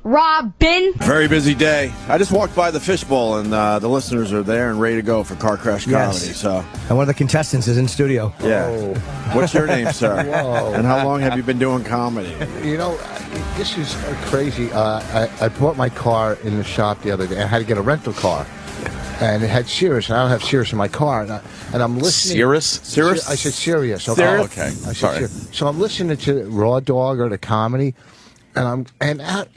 Robin. Very busy day. I just walked by the fishbowl, and the listeners are there and ready to go for Car Crash Comedy. So, and one of the contestants is in studio. Yeah. Whoa. What's your name, sir? Whoa. And how long have you been doing comedy? You know, this is crazy. I bought my car in the shop the other day. I had to get a rental car. And it had Sirius, and I don't have Sirius in my car. And I'm listening. Sirius? I said Sirius. Okay. Oh, okay. Sorry. So I'm listening to Raw Dog or the comedy, and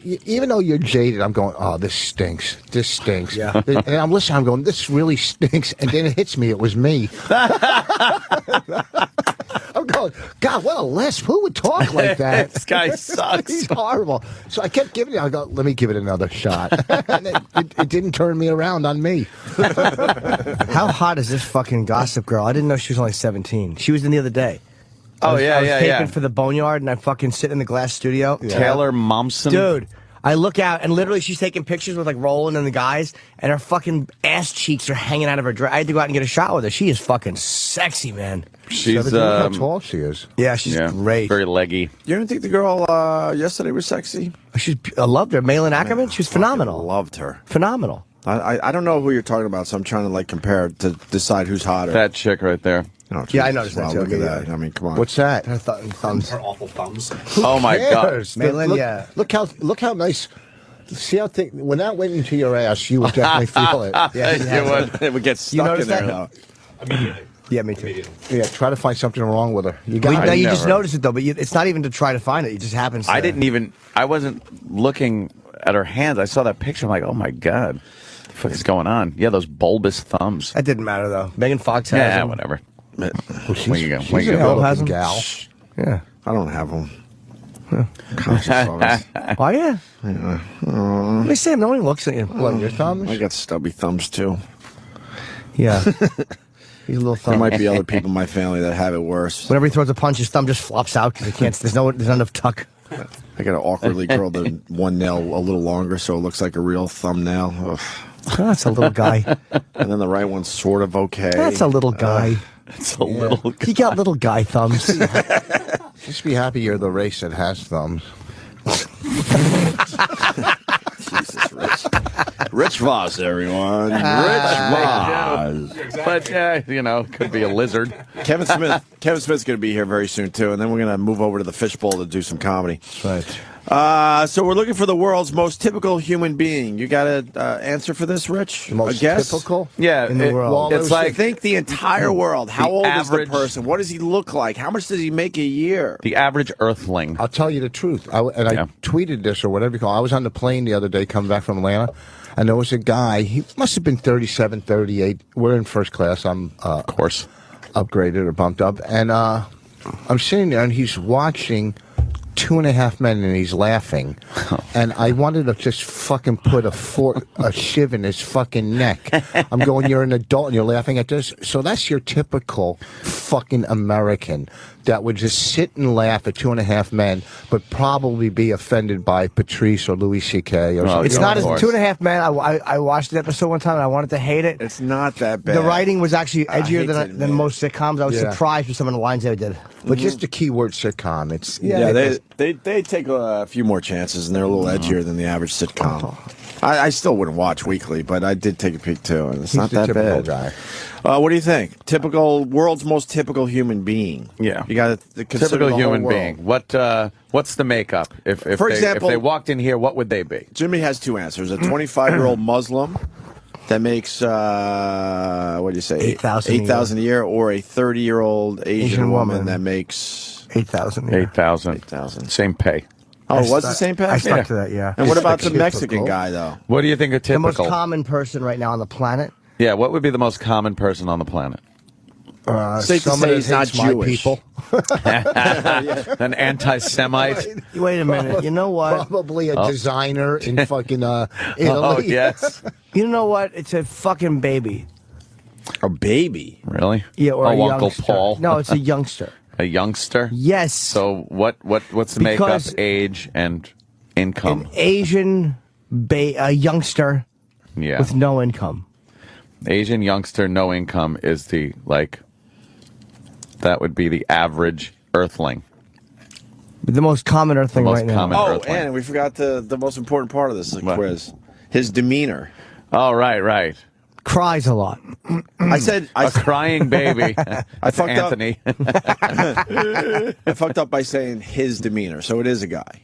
even though you're jaded, I'm going, oh, this stinks. This stinks. Yeah. And I'm listening. I'm going, this really stinks. And then it hits me. It was me. I'm going, God, what a lisp. Who would talk like that? This guy sucks. He's horrible. So I kept giving it. I go, let me give it another shot. And it didn't turn me around on me. How hot is this fucking Gossip Girl? I didn't know she was only 17. She was in the other day. I was taping for the Boneyard, and I fucking sit in the glass studio. Yeah. Taylor Momsen. Dude, I look out, and literally she's taking pictures with, like, Roland and the guys, and her fucking ass cheeks are hanging out of her dress. I had to go out and get a shot with her. She is fucking sexy, man. She's, how tall she is. Yeah, she's great. Very leggy. You didn't think the girl yesterday was sexy? I loved her. Malin Ackerman, she was phenomenal. Loved her. Phenomenal. I don't know who you're talking about, so I'm trying to, like, compare to decide who's hotter. That chick right there. Oh, yeah, I noticed that too. Look at that. I mean, come on. What's that? Her thumbs. Her awful thumbs. Oh my God, Malin, Look how nice. See how thick. When that went into your ass, you would definitely feel it. Yeah, it would get stuck in there. That? Immediately. Yeah, me too. Yeah, try to find something wrong with her. You got No, you never. just notice it though, but it's not even to try to find it. It just happens. To I wasn't looking at her hands. I saw that picture. I'm like, oh my God, what the fuck is going on? Yeah, those bulbous thumbs. That didn't matter though. Megan Fox has them. Whatever. Well, Where you go? she's Where you a go? good-looking gal. Yeah. I don't have them. Conscious of us. Oh yeah. Let me see him. No one looks at you. What, your thumbs? I got stubby thumbs too. Yeah. He's a little There thumb. might be other people in my family that have it worse. Whenever he throws a punch, his thumb just flops out because he can't. There's not enough tuck. I got to awkwardly curl the one nail a little longer so it looks like a real thumbnail. Ugh. That's a little guy. And then the right one's sort of okay. That's a little guy. It's a little. He got little guy thumbs. Just be happy you're the race that has thumbs. Jesus, Rich Voss, everyone. Rich Voss. But could be a lizard. Kevin Smith's going to be here very soon too, and then we're going to move over to the fishbowl to do some comedy. Right. So we're looking for the world's most typical human being. You got an answer for this, Rich? The most typical? Yeah, in the world. It's like, think the entire world. How old average, is the person? What does he look like? How much does he make a year? The average Earthling. I'll tell you the truth. I tweeted this or whatever you call it. I was on the plane the other day coming back from Atlanta, and there was a guy. He must have been 37, 38. We're in first class. I'm, of course, upgraded or bumped up. And I'm sitting there, and he's watching 2.5 Men, and he's laughing. And I wanted to just fucking put a shiv in his fucking neck. I'm going, you're an adult and you're laughing at this? So that's your typical fucking American that would just sit and laugh at 2.5 Men, but probably be offended by Patrice or Louis C.K. or something. It's not as 2.5 Men. I watched the episode one time and I wanted to hate it. It's not that bad. The writing was actually edgier than most sitcoms. I was surprised with some of the lines they did. But just the keyword sitcom. It's they take a few more chances and they're a little edgier than the average sitcom. I still wouldn't watch weekly, but I did take a peek too, and it's not that bad. Guy. What do you think? World's most typical human being. Yeah, you got to consider typical the human whole being. What's the makeup? For example, if they walked in here, what would they be? Jimmy has two answers: a 25-year-old Muslim that makes what do you say, 8,000 a year, or a 30-year-old Asian woman that makes 8,000. 8,000. Same pay. Oh, it was the same pay? I stuck to that, yeah. And what about the Mexican guy, though? What do you think of typical? The most common person right now on the planet? Yeah, what would be the most common person on the planet? Safe to say he's not Jewish. People. An anti-Semite. Wait a minute. You know what? Probably a designer in fucking Italy. Oh, yes. You know what? It's a fucking baby. A baby? Really? Yeah, or a Uncle youngster. Paul. No, it's a youngster. A youngster? Yes. So what's the makeup, age, and income? An Asian a youngster with no income. Asian youngster, no income is that would be the average Earthling. The most common Earth thing right now. Oh, and we forgot the most important part of this quiz. His demeanor. Oh, right. Cries a lot. I said a crying baby. I fucked Anthony. I fucked up by saying his demeanor. So it is a guy.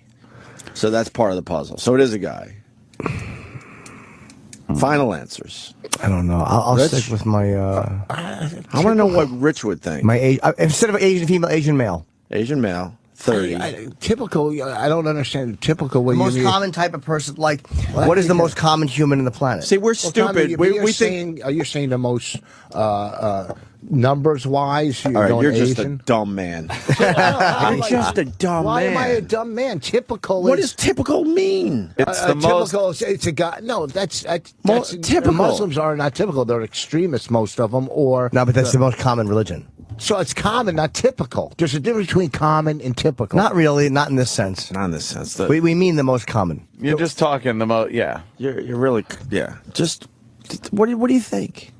So that's part of the puzzle. So it is a guy. Final answers. I don't know. I'll stick with my. I want to know what Rich would think. My age, instead of Asian female, Asian male. Asian male. 30. Typical. I don't understand. Typical. The most common type of person. Like, what is the most common human in the planet? See, we're stupid. We think. Are you saying the most numbers wise? All right, you're Asian? just a dumb man. You're just a dumb Why man. Why am I a dumb man? Typical. What does typical mean? It's the most. Typical. It's a guy. No, that's typical. Muslims are not typical. They're extremists, most of them. Or no, but that's the most common religion. So it's common, not typical. There's a difference between common and typical. Not really, not in this sense. Not in this sense. We mean the most common. You're just talking the most, yeah. You're really, yeah. Just, what do you think?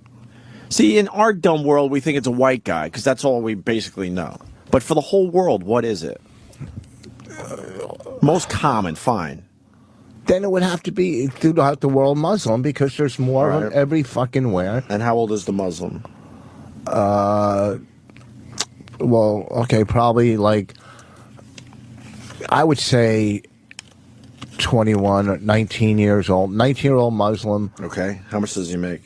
See, in our dumb world, we think it's a white guy, because that's all we basically know. But for the whole world, what is it? Most common, fine. Then it would have to be throughout the world Muslim, because there's more of them every fucking where. And how old is the Muslim? Well, okay, probably like, I would say 21 or 19 years old. 19-year-old Muslim. Okay. How much does he make?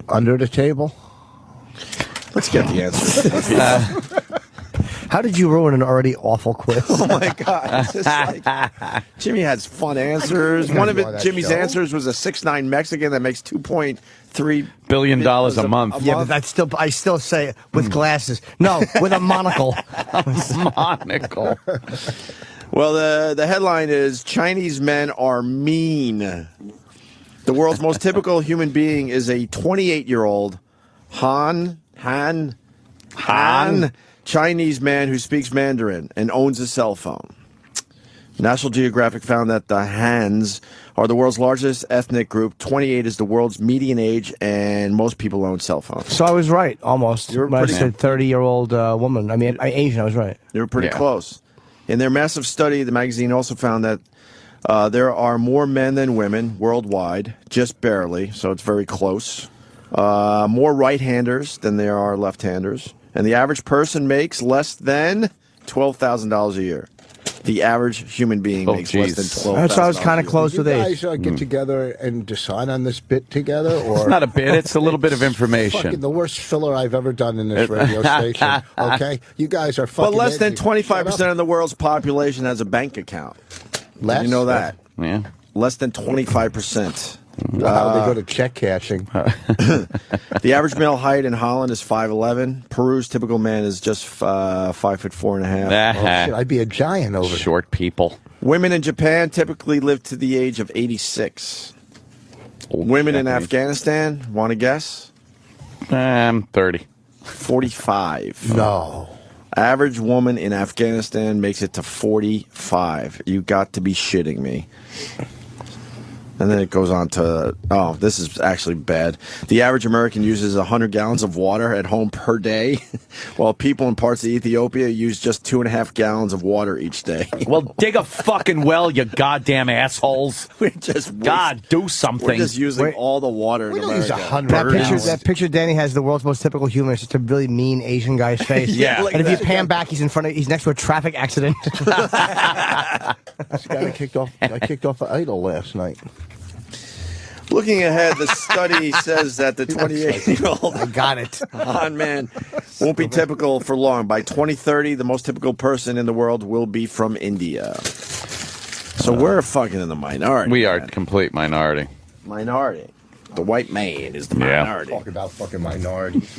Under the table? Let's get the answer. How did you ruin an already awful quiz? Oh, my God. It's just like, Jimmy has fun answers. One of Jimmy's answers was a 6'9" Mexican that makes $2.3 billion a month. Yeah, but I still say it with glasses. No, with a monocle. Monocle. Well, the headline is Chinese men are mean. The world's most typical human being is a 28-year-old Han Chinese man who speaks Mandarin and owns a cell phone. National Geographic found that the Hans are the world's largest ethnic group. 28 is the world's median age, and most people own cell phones. So I was right, almost. You were when I pretty- said 30-year-old woman. I mean, Asian, I was right. You were pretty close. In their massive study, the magazine also found that there are more men than women worldwide, just barely, so it's very close. More right-handers than there are left-handers. And the average person makes less than $12,000 a year. The average human being makes less than $12,000. That's why I was kind of close with age. You guys get together and decide on this bit together? Or It's not a bit, it's a little bit of information. Fucking the worst filler I've ever done in this radio station, okay? You guys are fucking... But less than 25% of the world's population has a bank account. Less? Did you know that? Yeah. Less than 25%. How they go to check cashing. The average male height in Holland is 5'11". Peru's typical man is just 5'4.5". Oh, shit, I'd be a giant over Short people. Women in Japan typically live to the age of 86. Women in Afghanistan, want to guess? 30. 45. No. Average woman in Afghanistan makes it to 45. You got to be shitting me. And then it goes on to, oh, this is actually bad. The average American uses 100 gallons of water at home per day, while people in parts of Ethiopia use just 2.5 gallons of water each day. Well, dig a fucking well, you goddamn assholes. God, do something. We're just using all the water in We don't America. use 100 That picture Danny has the world's most typical human. It's just a really mean Asian guy's face. Yeah. And if you pan back, he's next to a traffic accident. This guy I kicked off an idol last night. Looking ahead, the study says that the 28-year-old I got it. Han man won't be typical for long. By 2030, the most typical person in the world will be from India. So we're fucking in the minority. We are complete minority. Minority. The white man is the minority. Talk about fucking minorities.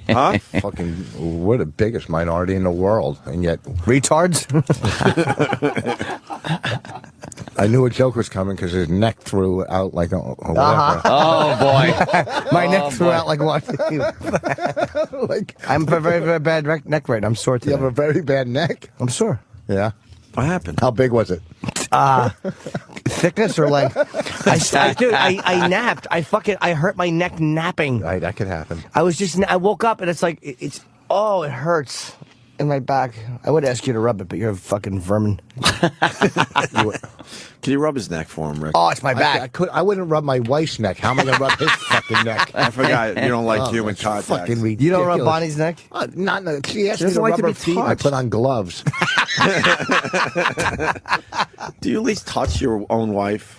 Huh? Fucking, we're the biggest minority in the world, and yet Retards? I knew a joke was coming because his neck threw out like a whatever. Oh, boy. My neck threw out like what? Like, I'm a very, very bad neck right now. I'm sore today. you have a very bad neck. I'm sore. Yeah. What happened? How big was it? Thickness or like... I napped. I hurt my neck napping. Right, that could happen. I woke up and it's like, it hurts. in my back. I would ask you to rub it, but you're a fucking vermin. Can you rub his neck for him, Rick? Oh, it's my back. I wouldn't rub my wife's neck. How am I going to rub his fucking neck? I forgot you don't like human contact. Fucking ridiculous. You don't rub Bonnie's neck? She asked me doesn't to like rub to her be feet. I touched. put on gloves. Do you at least touch your own wife?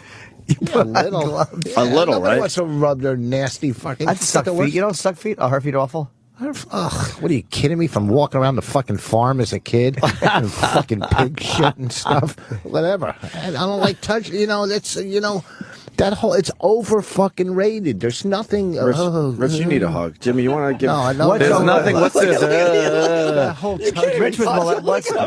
A little. A little, nobody right? wants to rub their nasty fucking... I'd suck feet. You don't suck feet? Oh, her feet are awful? Ugh, what are you kidding me? From walking around the fucking farm as a kid and fucking pig shit and stuff, whatever. And I don't like touch. That's that whole. It's over fucking rated. There's nothing. Rich, you need a hug. Jimmy, you want to give? No, I know. There's nothing. What's this? That whole touch. Rich was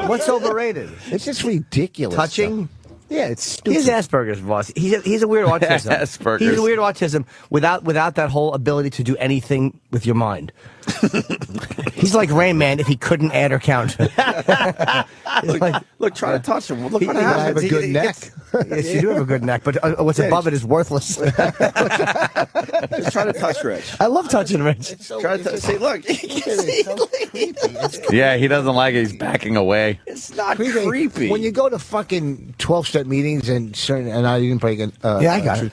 what's overrated? It's just ridiculous. Touching? Yeah, it's stupid. He's Asperger's, boss. He's a weird autism. Asperger's. He's a weird autism without that whole ability to do anything with your mind. He's like Rain Man if he couldn't add or count. Look, try to touch him. Look what I have happens. a good neck. Yes, you do have a good neck, but what's above it is worthless. Just try to touch Rich. I love touching Rich. Try to see. Look, Yeah, he doesn't like it. He's backing away. it's not creepy. When you go to fucking 12-step meetings and I didn't break it. Yeah, I got it.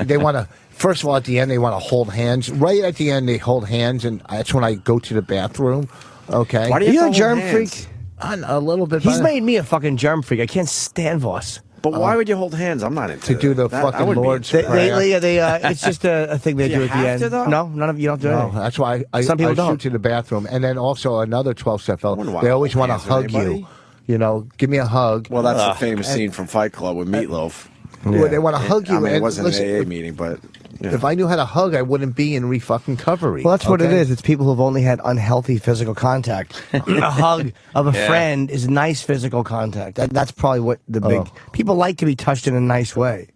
They want to. First of all, at the end, they want to hold hands. Right at the end, they hold hands, and that's when I go to the bathroom. Okay. Why do Are you have a to germ hold hands? freak? A little bit. He's but- made me a fucking germ freak. I can't stand Voss. But why would you hold hands? I'm not into To do the that. fucking I wouldn't be Lord's into that. Prayer. It's just a thing they Do do you at the have end. to, though? No, none of you don't do No, it. that's why Some people I don't. shoot to the bathroom. And then also another 12-step fellow. wouldn't want They to always hold want to hands with hug anybody. you. Give me a hug. Well, that's the famous scene from Fight Club with Meatloaf. Well, they want to hug you. I mean, it and wasn't listen, an AA meeting, but if I knew how to hug, I wouldn't be in fucking recovery. Well, that's what it okay? is. It's people who've only had unhealthy physical contact. A hug of a friend is nice physical contact. That's probably what the big... People like to be touched in a nice way.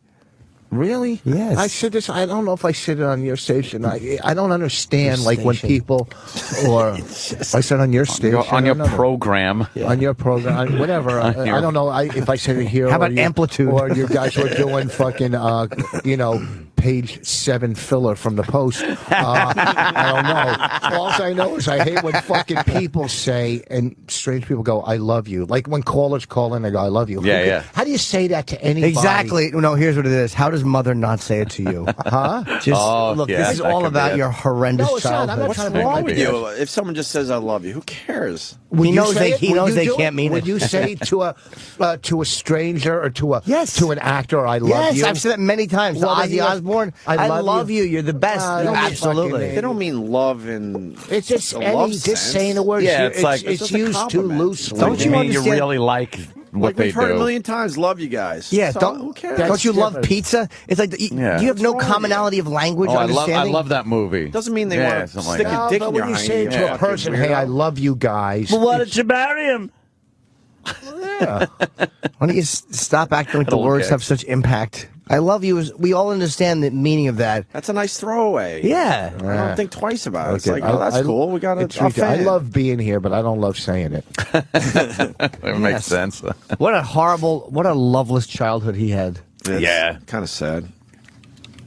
Really? Yes. I said this. I don't know if I said it on your station. I don't understand Your like when station. people, or I said on your station, On your I don't know. program. on your program, whatever. I don't know. if I said it here. How or about you, amplitude? Or you guys were doing fucking, page 7 filler from the Post. I don't know. All I know is I hate when fucking people say, and strange people go, "I love you." Like when callers call in, they go, "I love you." Yeah. How do you say that to anybody? Exactly. No, here's what it is. How does mother not say it to you? Huh? Just look, yeah, this is that all could be about it. your horrendous No, it's not. I'm childhood. not what's trying to make wrong my with business. you? If someone just says "I love you," who cares? Would He you knows say they- it? he Would knows you they do can't it? mean Would it. you say to a stranger or to Yes. an actor, "I love Yes, you"? I've said that many times. Well, then Ozzy you have- Osbourne, I I love love you. you. You're the best. I don't mean Absolutely. fucking- They don't mean love in It's just a love just sense. saying the words. Yeah, it's like- it's it's just a used too compliment. loosely. Don't What do you you mean you understand- really like what Like they we've heard a do? million times. Love you guys. Yeah, So, don't who cares? That's you love different. pizza? It's like Yeah. you have no What's wrong with commonality of language Oh, or I understanding. love that movie. Doesn't mean they Yeah, want to something like stick that. a dick but in your when you hiney, say you to a fucking person, "Hey, weirdo. I love you guys," Why did you marry him? Why don't you stop acting like the don't words care. have such impact? I love you. We all understand the meaning of that. That's a nice throwaway. Yeah. I don't think twice about it. It's Okay, like, oh, that's cool. We got it's a ridiculous. I fan. love being here, but I don't love saying it. It makes sense. What a loveless childhood he had. Yeah. Kind of sad.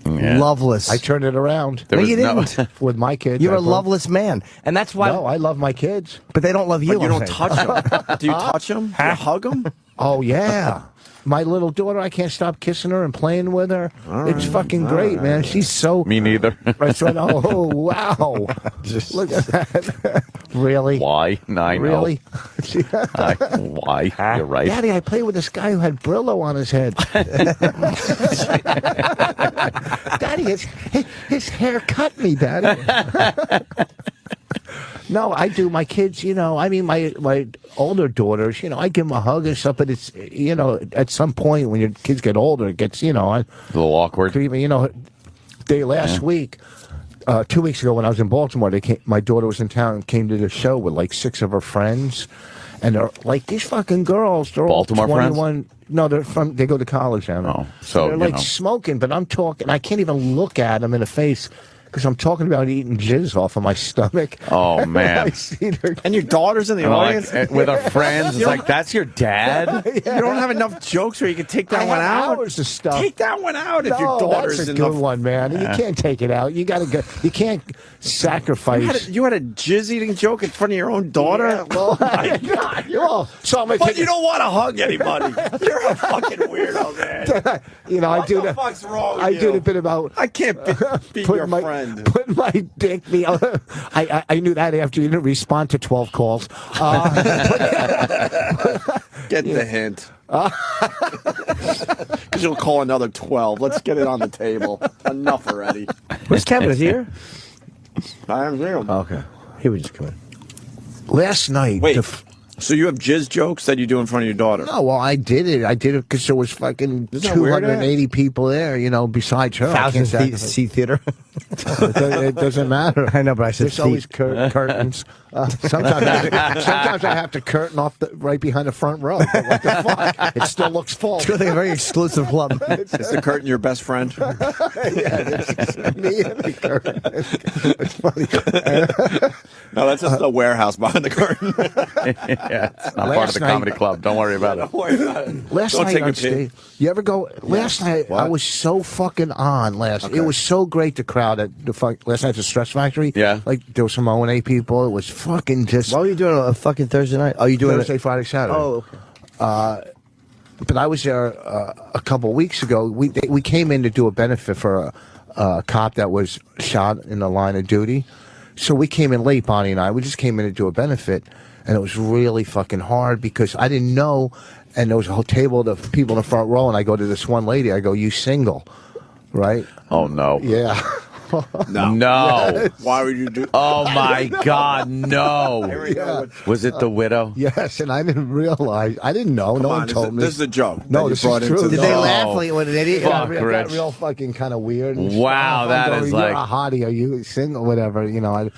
Yeah. Loveless. I turned it around There No, was you didn't. with my kids. You're I a brought- loveless man, and that's why. No, I love my kids. But they don't love you. But you I'm don't saying. touch them. Do you touch them? Do you hug them? Oh yeah. My little daughter, I can't stop kissing her and playing with her. It's fucking great, man. She's so. Me neither. I said, "Oh wow, look at that." Really? Why? I know. Really? Why? You're right. Daddy, I played with this guy who had Brillo on his head. Daddy, his hair cut me, Daddy. No, I do. My kids, I mean, my older daughters, I give them a hug and stuff, but it's, at some point when your kids get older, it gets, A little awkward. last week, 2 weeks ago when I was in Baltimore, my daughter was in town and came to the show with like 6 of her friends. And they're like, these fucking girls, they're Baltimore all friends? 21. No, they go to college now. Oh, so, they're like smoking, but I'm talking, I can't even look at them in the face because I'm talking about eating jizz off of my stomach. Oh, man. I seen her. And your daughter's in the audience? With our friends. It's like, that's your dad? You don't have enough jokes where you can take that one out? Hours of stuff. Take that one out if your daughter's that's a in good one, man. You can't take it out. You got to go. You can't sacrifice. You had a jizz-eating joke in front of your own daughter? Yeah, well, my God. Well, so I'm But you don't want to hug anybody. You're a fucking weirdo, man. You know, What the fuck's wrong with I you? do the bit about. I can't be your friend. Put my dick. I knew that after you didn't respond to 12 calls. Get the hint. Because you'll call another 12. Let's get it on the table. Enough already. Where's Kevin? Is he here? I am here. Okay. He would just come in. Last night. Wait. So you have jizz jokes that you do in front of your daughter? No, well, I did it. I did it because there was fucking Isn't that weird, 280 people there, you know, besides her. Thousand seat theater. It doesn't matter. I know, but I said there's always curtains. Sometimes I have to curtain off right behind the front row. But what the fuck? It still looks full. It's really a very exclusive club. Is the curtain your best friend? Yeah, it's me and the curtain. It's funny. No, that's just a warehouse behind the curtain. Yeah, it's not part of the comedy club. Don't worry about it. Don't worry about it. Last Don't night take on a stage, you ever go? Last night What? I was so fucking on. It was so great. The crowd at the last night at the Stress Factory. Yeah, like there was some O&A people. It was fucking just. Why were you doing a fucking Thursday night? Oh, you doing Thursday, Friday, Saturday? Oh, okay. But I was there a couple of weeks ago. We came in to do a benefit for a cop that was shot in the line of duty. So we came in late, Bonnie and I. We just came in to do a benefit, and it was really fucking hard because I didn't know. And there was a whole table of people in the front row, and I go to this one lady. I go, "You single, right?" Oh, no. Yeah. No. No. Yes. Why would you do Oh, my God, no. Here we go. Was it the widow? Yes, and I didn't realize. I didn't know. No one told me. This is a joke. No, that you this brought is into true. the- Did they No. laugh like what an idiot? Fuck, It got Rich. real fucking kind of weird. And Wow, stuff. that I'm is going, like- You're a hottie. Are you single? Whatever, you know.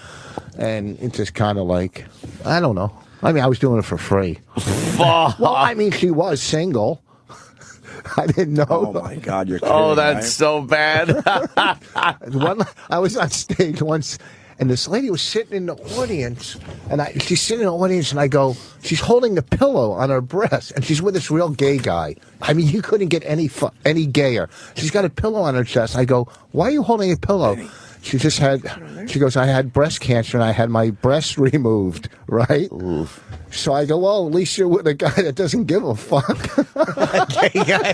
And it's just kind of like, I don't know. I mean, I was doing it for free. Fuck. Well, I mean, she was single. I didn't know. Oh, my God, you're kidding, Oh, that's right? so bad. I was on stage once, and this lady was sitting in the audience, and she's sitting in the audience, and I go, she's holding the pillow on her breast, and she's with this real gay guy. I mean, you couldn't get any gayer. She's got a pillow on her chest. I go, why are you holding a pillow? She goes, I had breast cancer and I had my breast removed, right? Oof. So I go, well, at least you're with a guy that doesn't give a fuck. Gay guy.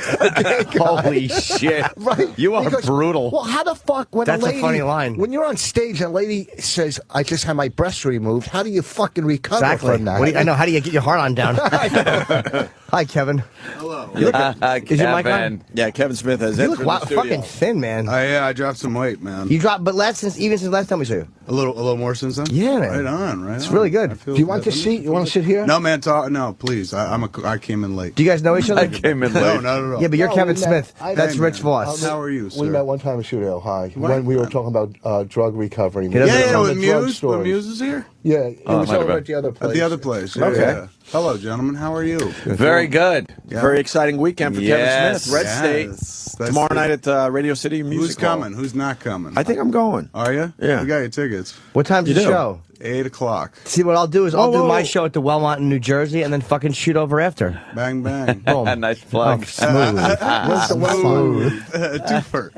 Holy shit. Right? You are Because, brutal. Well, how the fuck when That's a a lady, funny line. When you're on stage and a lady says, I just had my breast removed, how do you fucking recover Exactly. from that? I know. How do you get your heart on down? Hi, Kevin. Hello. Is your mic on? Yeah, Kevin Smith has You entered look the studio. fucking thin, man. Yeah, I dropped some weight, man. You dropped, but even since last time we saw you. A little more since then. Yeah, man. Right on, right. It's on. really good. I feel Do you want to good. sit? You want to sit here? No, man. No, please. I came in late. Do you guys know each other? I came in late. No, not at all. Yeah, but you're No, Kevin we met- Smith. I- That's Hey, Rich man. Voss. How are you, We sir? met one time at Studio High What? when we were talking about drug recovery. He doesn't Yeah, know with the drug Muse. stories. When Muse is here. Yeah, it Oh, was might have over been. at the other place. At the other place. Yeah, Okay. yeah. Hello, gentlemen. How are you? Very good. Yeah. Very exciting weekend for Yes. Kevin Smith. Red Yes. State. That's Tomorrow the- night at Radio City Music Who's Hall. coming? Who's not coming? I think I'm going. Are you? Yeah. We got your tickets. What time's You the do? show? 8 o'clock. See, what I'll do is I'll Whoa, do whoa, my whoa. show at the Wellmont in New Jersey and then fucking shoot over after. Bang bang. Boom. Nice plug. Oh, smooth. What's the one? Twofer.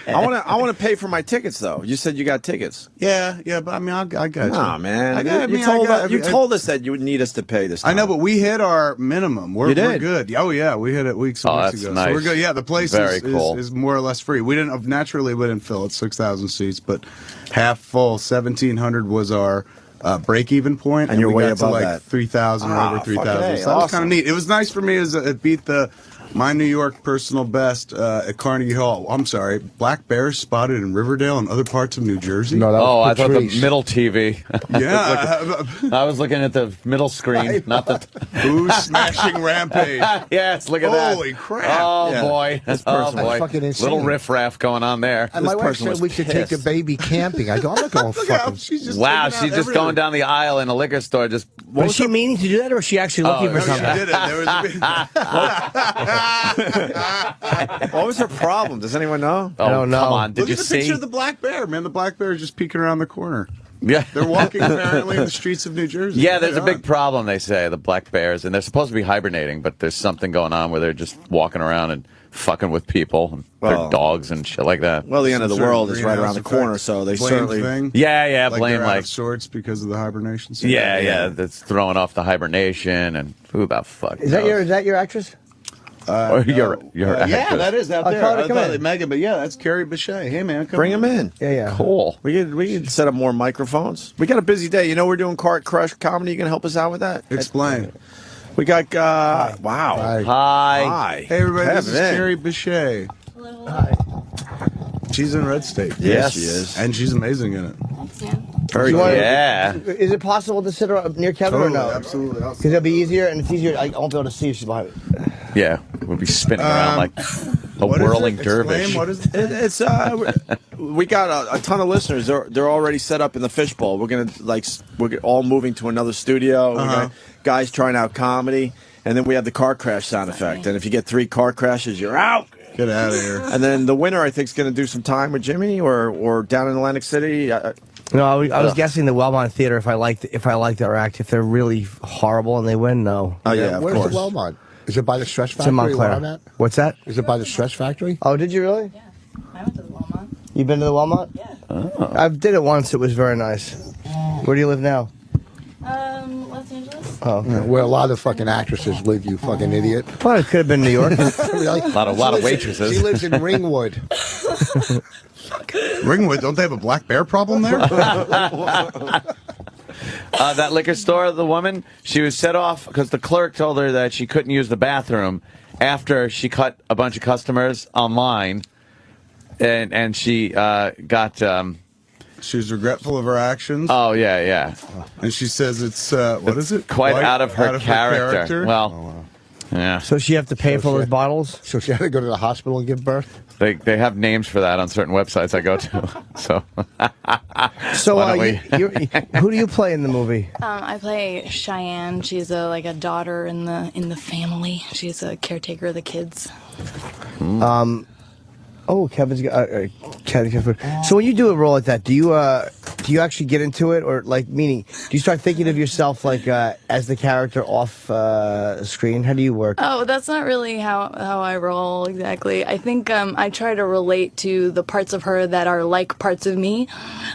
I want to pay for my tickets though. You said you got tickets. Yeah, but I mean, I got you. Nah, man. You You told us that you would need us to pay this time. I know, but we hit our minimum. We're You did? good. Oh yeah, we hit it weeks and Oh, weeks that's ago. nice. So we're good. Yeah, the place Very cool. is more or less free. We didn't fill it 6,000 seats, but half full. 1,700 was our break-even point, And you're we way got to above like that. 3,000 or over fucking 3,000. A, So that was kind awesome. of neat. It was nice for me as it beat my New York personal best at Carnegie Hall. I'm sorry, black bears spotted in Riverdale and other parts of New Jersey. No, that Oh, I was thought the Patrice. middle TV. Yeah, I was looking at the middle screen, not the. who's smashing rampage? Yes, look at that. Holy crap. Oh, Yeah. boy. Oh, person- boy. fucking insane. Little riffraff going on there. And my This wife person said was we should take the pissed. baby camping. I go, I'm not going Look how fucking. she's just Wow, taking out she's just everything. going down the aisle in a liquor store. Just was she meaning to do that, or was she actually looking for something? She did it. There was What was her problem? Does anyone know? I don't know. Come on, did Look you at the see? picture of the black bear, man? The black bear is just peeking around the corner. Yeah, they're walking apparently in the streets of New Jersey. Yeah, there's a big problem. They say the black bears, and they're supposed to be hibernating, but there's something going on where they're just walking around and fucking with people, and their dogs and shit like that. Well, the end of the world is right around the corner, so they certainly. Yeah, like blame they're out of sorts because of the hibernation. Yeah, that's throwing off the hibernation, and who the fuck? Is that your actress? Your yeah, that is out there. I thought it Megan, but yeah, that's Kerry Bishe. Hey, man, bring him in. Yeah. Cool. We could set up more microphones. We got a busy day. You know, we're doing Cart Crush Comedy. You can help us out with that? Explain. We got. Wow. Hi. Hey, everybody. This is Kerry Bishe. Hello. Hi. She's in Red State. Yes, she is, and she's amazing in it. Thanks, man. Very good. Yeah. Is it possible to sit her near Kevin Totally, or no? absolutely. Because it'll be easier, and it's easier. I won't be able to see if she's behind me. Yeah, we'll be spinning around like a whirling dervish. What is it? It's we got a ton of listeners. They're already set up in the fishbowl. We're all moving to another studio. We got guys trying out comedy, and then we have the car crash sound effect. And if you get 3 car crashes, you're out. Get out of here. And then the winner, I think, is going to do some time with Jimmy or down in Atlantic City. No, I was guessing the Wellmont Theater if I liked their act. If they're really horrible and they win, no. Oh yeah, of Where's course. the Wellmont? Is it by the Stress It's in Factory? Montclair. Where I'm at? What's that? Is it by the Stress Factory? Oh, did you really? Yeah, I went to the Walmart. You been to the Wellmont? Yeah. Oh. I did it once. It was very nice. Where do you live now? Los Angeles. Oh, Yeah, where a lot of fucking actresses live, you fucking idiot. well, it could have been New York. Really? A lot of waitresses. She lives in Ringwood. Ringwood, don't they have a black bear problem there? That liquor store, the woman, she was set off because the clerk told her that she couldn't use the bathroom after she cut a bunch of customers online, and she got. She was regretful of her actions. Oh yeah. And she says it's what is it? Quite out of her character. Well, wow. yeah. So she have to pay for those bottles? So she had to go to the hospital and give birth? They have names for that on certain websites I go to. So. So Why don't who do you play in the movie? I play Cheyenne. She's a daughter in the family. She's a caretaker of the kids. Oh, Kevin's got Kevin. So when you do a role like that, do you actually get into it, or like meaning, do you start thinking of yourself like as the character off screen? How do you work? Oh, that's not really how I roll exactly. I think I try to relate to the parts of her that are like parts of me.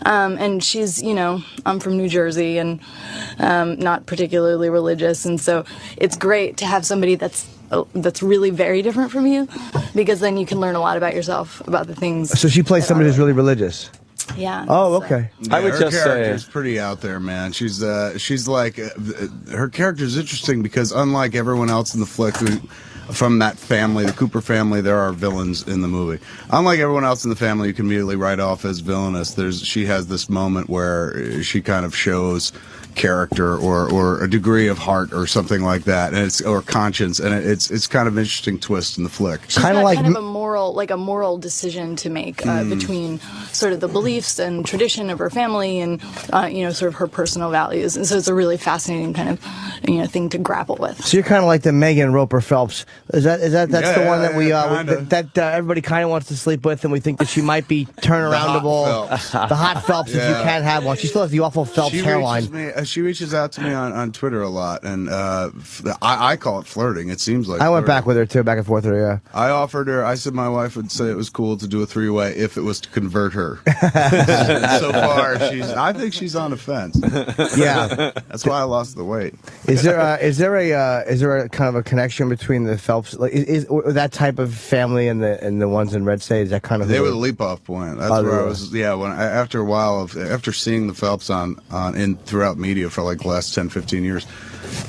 And she's, I'm from New Jersey and not particularly religious, and so it's great to have somebody that's really very different from you, because then you can learn a lot about yourself, about the things. So she plays somebody who's really religious. Yeah. Oh, so- okay. Yeah, I would her just say- character's pretty out there, man. She's like her character's interesting because unlike everyone else in the flick from that family, the Cooper family, there are villains in the movie. Unlike everyone else in the family, you can immediately write off as villainous. She has this moment where she kind of shows character or a degree of heart or something like that, and or conscience, and it's kind of an interesting twist in the flick. She's Kinda got like kind of a moral decision to make between sort of the beliefs and tradition of her family and sort of her personal values, and so it's a really fascinating kind of thing to grapple with. So you're kind of like the Megan Roper Phelps. That's the one that kinda. that everybody kind of wants to sleep with, and we think that she might be turnaroundable. The hot Phelps, if you Yeah. can have one. She still has the awful Phelps hairline. She reaches out to me on Twitter a lot, and I call it flirting. It seems like I went flirting. back with her too, back and forth with her. Yeah. I offered her. I said my wife would say it was cool to do a 3-way if it was to convert her. So far, I think she's on the fence. Yeah. That's why I lost the weight. Is there a kind of a connection between the Phelps, like is that type of family and the ones in Red State? Is that kind of They were the leap off point. That's Oh, where I really? was. Yeah, after a while after seeing the Phelps on throughout media for like the last 10-15 years,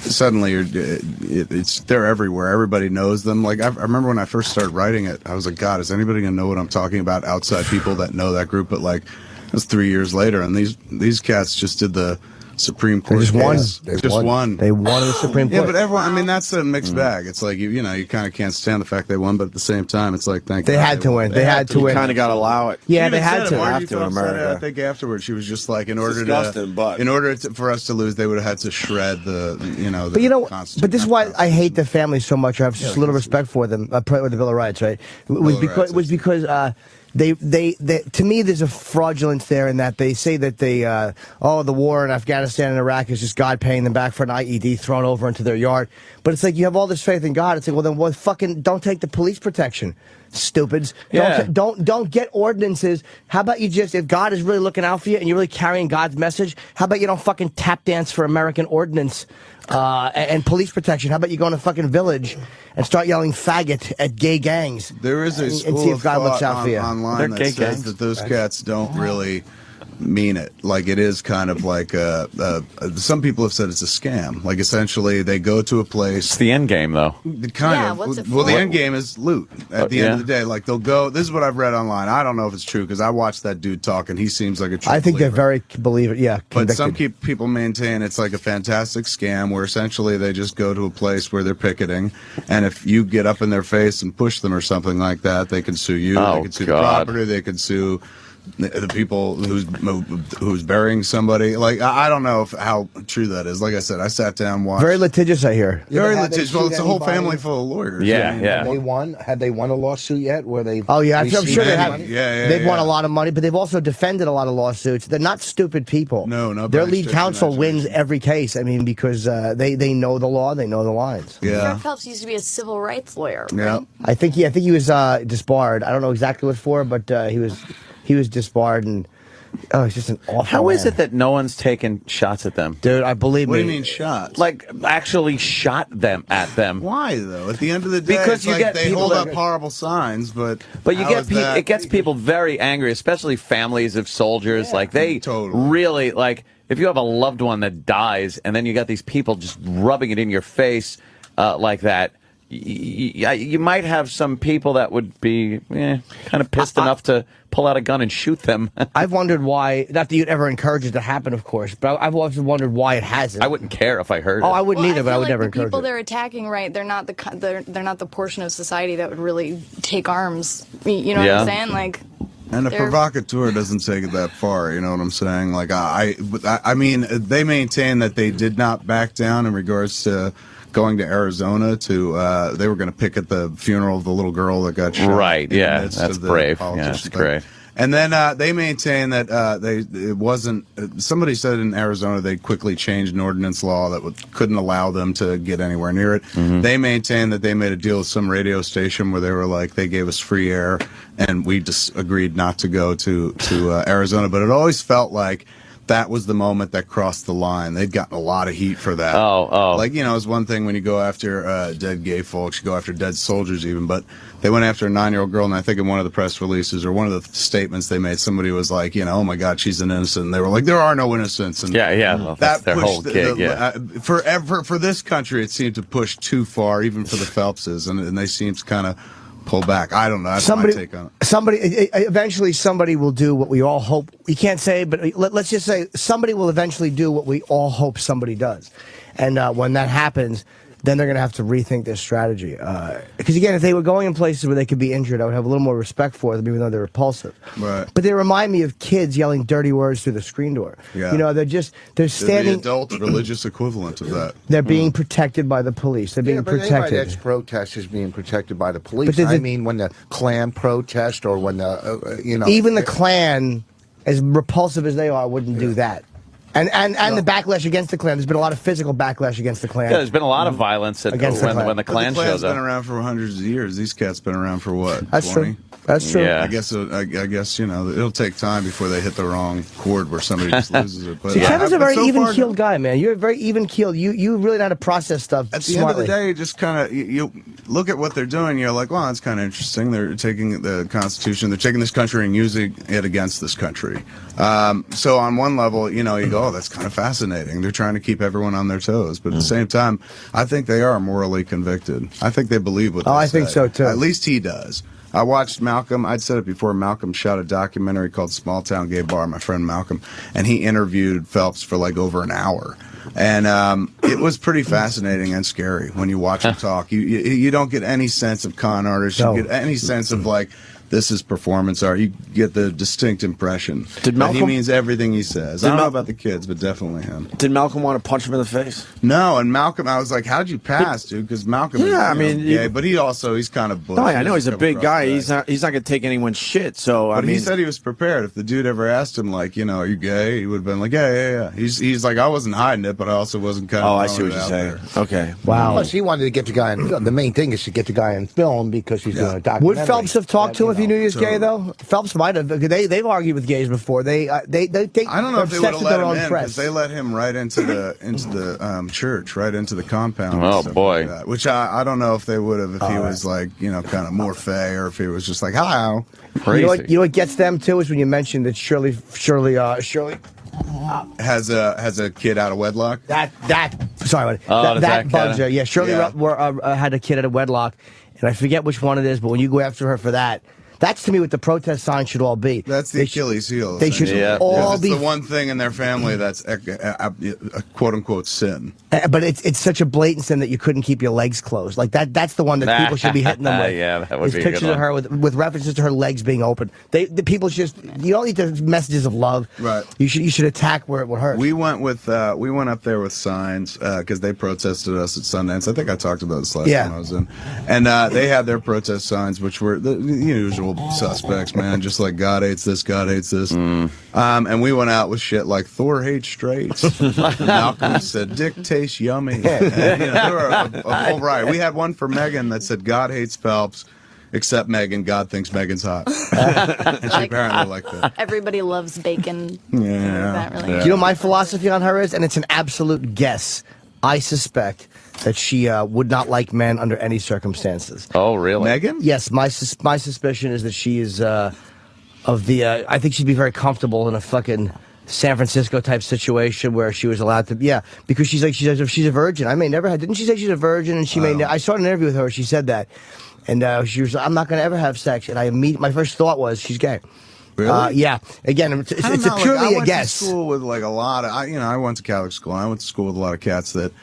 suddenly they're everywhere. Everybody knows them. Like I remember when I first started writing it, I was like, God, is anybody gonna know what I'm talking about outside people that know that group? But like it was 3 years later, and these cats just did the Supreme Court. just won. case. Just won. They won in the Supreme Court. Yeah, but everyone, I mean, that's a mixed bag. It's like, you know, you kind of can't stand the fact they won, but at the same time, it's like, thank They God had to win. They had to You win. kind of got to allow it. Yeah, She they even had said to. it. Margie Have to in Phelps said it, America. I think afterwards, she was just like, in order disgusting, but- for us to lose, they would have had to shred the, you know, the But you know, Constitution. but this is why I hate the family so much. I have just little respect for them. With the Bill of Rights, right? It was because they to me there's a fraudulence there in that they say that the war in Afghanistan and Iraq is just God paying them back for an IED thrown over into their yard. But it's like you have all this faith in God. It's like, well, then fucking don't take the police protection, stupids. Yeah. Don't get ordinances. How about you just, if God is really looking out for you and you're really carrying God's message, how about you don't fucking tap dance for American ordinance and police protection? How about you go in a fucking village and start yelling faggot at gay gangs? There is a and school see if of God looks thought out for you. online They're that gay says gangs. that those cats don't really mean it. Like, it is kind of like some people have said it's a scam. Like, essentially, they go to a place. It's the end game, though. Yeah, what's it Well, the for? end game is loot. At the end Yeah. of the day, like, they'll go. This is what I've read online. I don't know if it's true because I watched that dude talk, and he seems like a true I think they're believer. very believer. Yeah, But convicted. some people maintain it's like a fantastic scam where essentially they just go to a place where they're picketing, and if you get up in their face and push them or something like that, they can sue you. Oh, They can sue God. the property. They can sue the people who's burying somebody. Like, I don't know how true that is. Like I said, I sat down, watched. Very litigious, I hear. Very Have they litigious. Well, sued it's a whole anybody? family full of lawyers. Yeah, I mean, yeah. They won. Had they won a lawsuit yet? Where they? Oh yeah, I'm sure received they any have. money? Yeah, They've won yeah. a lot of money, but they've also defended a lot of lawsuits. They're not stupid people. No, by Their any lead stretch of counsel wins imagination. every case. I mean, because they know the law, they know the lines. Yeah. Phelps used to be a civil rights lawyer. Yeah. Right? I think he was disbarred. I don't know exactly what for, but he was disbarred, and he's just an awful. How is man. it that no one's taken shots at them? dude? I believe What me. do you mean shots? Like, actually shot them at them. Why though? At the end of the day, Because it's you like get they people hold that- up horrible signs, but But you how get is that- it gets people very angry, especially families of soldiers. Like, they Totally. really, like, if you have a loved one that dies and then you got these people just rubbing it in your face like that, you might have some people that would be kind of pissed enough to pull out a gun and shoot them. I've wondered why. Not that you'd ever encourage it to happen, of course, but I've always wondered why it hasn't. I wouldn't care if I heard Oh, it. I wouldn't either, but I feel would like never the encourage people it. they're attacking, right? They're not they're not the portion of society that would really take arms. You know what Yeah. I'm saying? Like, And a they're- provocateur doesn't take it that far. You know what I'm saying? Like I mean, they maintain that they did not back down in regards to going to Arizona to. They were going to picket the funeral of the little girl that got shot. Right, in the yeah, midst that's of the brave. politician Yeah, that's thing. great. And then they maintain that it wasn't. Somebody said in Arizona they quickly changed an ordinance law that couldn't allow them to get anywhere near it. Mm-hmm. They maintain that they made a deal with some radio station where they were like, they gave us free air, and we just agreed not to go to Arizona. But it always felt like that was the moment that crossed the line. They'd gotten a lot of heat for that. Oh. Like, you know, it's one thing when you go after dead gay folks, you go after dead soldiers even, but they went after a 9-year-old girl, and I think in one of the press releases or one of the statements they made, somebody was like, you know, oh my God, she's an innocent. And they were like, there are no innocents. And Yeah. Well, that's their pushed whole gig, yeah. for this country, it seemed to push too far, even for the Phelpses, and they seemed to kind of pull back. I don't know. That's my take on it. Eventually somebody will do what we all hope. You can't say, but let's just say somebody will eventually do what we all hope somebody does. And when that happens, then they're going to have to rethink their strategy. Because again, if they were going in places where they could be injured, I would have a little more respect for them, even though they're repulsive. Right. But they remind me of kids yelling dirty words through the screen door. Yeah. You know, they're They're standing. the adult religious equivalent of that. They're being protected by the police. They're being Yeah, but anybody protected. that's protest is being protected by the police. But there's I a- mean, when the Klan protest or when the Even the Klan, as repulsive as they are, wouldn't do that. And the backlash against the Klan. There's been a lot of physical backlash against the Klan. Yeah, there's been a lot of violence Against the Klan. when the But Klan the Klan's shows been up. around for hundreds of years. These cats been around for what? That's 20? true. That's true. Yeah. I guess you know it'll take time before they hit the wrong chord where somebody just loses it. But See, Kevin's a very so far, even-keeled guy, man. You're a very even-keeled. You really know how to process stuff At the smartly. end of the day, you just kind of you look at what they're doing. You're like, well, that's kind of interesting. They're taking the Constitution, they're taking this country and using it against this country. So on one level, you know, you go, oh, that's kind of fascinating. They're trying to keep everyone on their toes, but at the same time, I think they are morally convicted. I think they believe what they I think say. so, too. At least he does. I watched Malcolm. I'd said it before. Malcolm shot a documentary called Small Town Gay Bar, my friend Malcolm, and he interviewed Phelps for like over an hour. And it was pretty fascinating and scary when you watch him talk. You don't get any sense of con artist. You get any sense of like, this is performance art. You get the distinct impression that he means everything he says. I don't know about the kids, but definitely him. Did Malcolm want to punch him in the face? No, and Malcolm, I was like, how'd you pass, dude? Because Malcolm is gay, but he's kind of No, I know he's a big guy. He's not going to take anyone's shit. So but he said he was prepared. If the dude ever asked him, like, are you gay? He would have been like, yeah. He's like, I wasn't hiding it, but I also wasn't kind of. Oh, I see what you're saying. Okay. Wow. Plus, he wanted to get the guy in film. The main thing is to get the guy in film because he's doing a documentary. Would Phelps have talked to him if he knew he was gay, though? Phelps might have. They've argued with gays before. They I don't know if they would have let him in because they let him right into the church, right into the compound. Oh boy! Like which I don't know if they would have if he was like kind of more fey or if he was just like hello. Crazy. You know what gets them too is when you mentioned that Shirley has a kid out of wedlock. That bugs her. Yeah, Shirley had a kid out of wedlock, and I forget which one it is. But when you go after her for that. That's to me what the protest sign should all be. That's the Achilles heel. They should all be. It's the one thing in their family that's a quote unquote sin. But it's such a blatant sin that you couldn't keep your legs closed. Like that's the one that people should be hitting them with. Yeah, that would be pictures a good of her with references to her legs being open. The people you don't need the messages of love. Right. You should attack where it would hurt. We went up there with signs because they protested us at Sundance. I think I talked about this last time I was in, and they had their protest signs, which were the usual suspects, man, just like God hates this, God hates this. And we went out with shit like Thor hates straights. Malcolm said Dick tastes yummy. And, there were a whole variety. We had one for Megan that said God hates Phelps, except Megan. God thinks Megan's hot. And she apparently liked that. Everybody loves bacon. Yeah. Really Do you know my philosophy on her is, and it's an absolute guess, I suspect that she would not like men under any circumstances. Oh, really? Megan? Yes, my suspicion is that she is I think she'd be very comfortable in a fucking San Francisco type situation where she was allowed to, because she's if she's a virgin. I may never have. Didn't she say she's a virgin? And she I saw an interview with her. She said that, and she was, I'm not going to ever have sex. And my first thought was she's gay. Really? Yeah. Again, it's purely a guess. I went to school with like a lot of, I went to Catholic school. I went to school with a lot of cats that.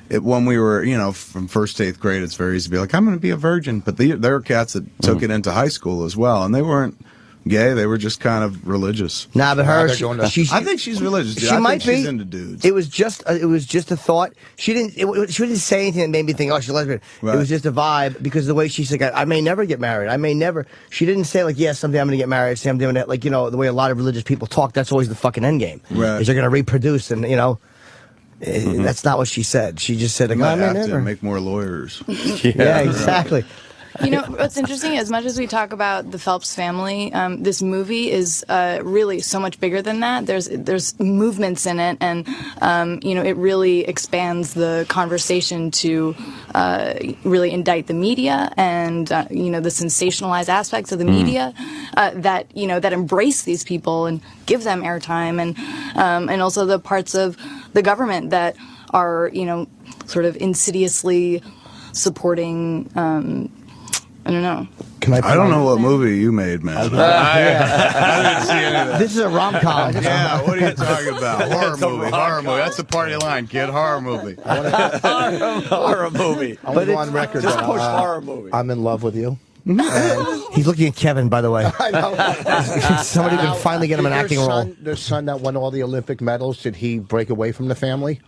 When we were, from 1st to 8th grade, it's very easy to be like, I'm going to be a virgin. But there were cats that took it into high school as well, and they weren't gay. They were just kind of religious. Nah, but her, I think she's religious. Dude. She might be. She's into dudes. It was just a thought. She didn't say anything that made me think, oh, she's lesbian. Right. It was just a vibe because of the way she's like, I may never get married. I may never. She didn't say like, yes, someday I'm going to get married. Someday I'm going to, the way a lot of religious people talk. That's always the fucking end game. Right. Is they're going to reproduce and That's not what she said. She just said, I may never. To make more lawyers. Yeah, exactly. What's interesting, as much as we talk about the Phelps family, this movie is really so much bigger than that. There's movements in it, and it really expands the conversation to really indict the media and the sensationalized aspects of the media that embrace these people and give them airtime, and also the parts of the government that are sort of insidiously supporting. I don't know. I don't know what movie you made, man. I didn't see any of that. This is a rom-com. Yeah, what are you talking about? Horror movie. That's the party line, kid. Horror movie. Horror movie. I want to go on record just that push horror movie. I'm in love with you. He's looking at Kevin, by the way. I know. Somebody can finally get him an acting role. The son that won all the Olympic medals, did he break away from the family?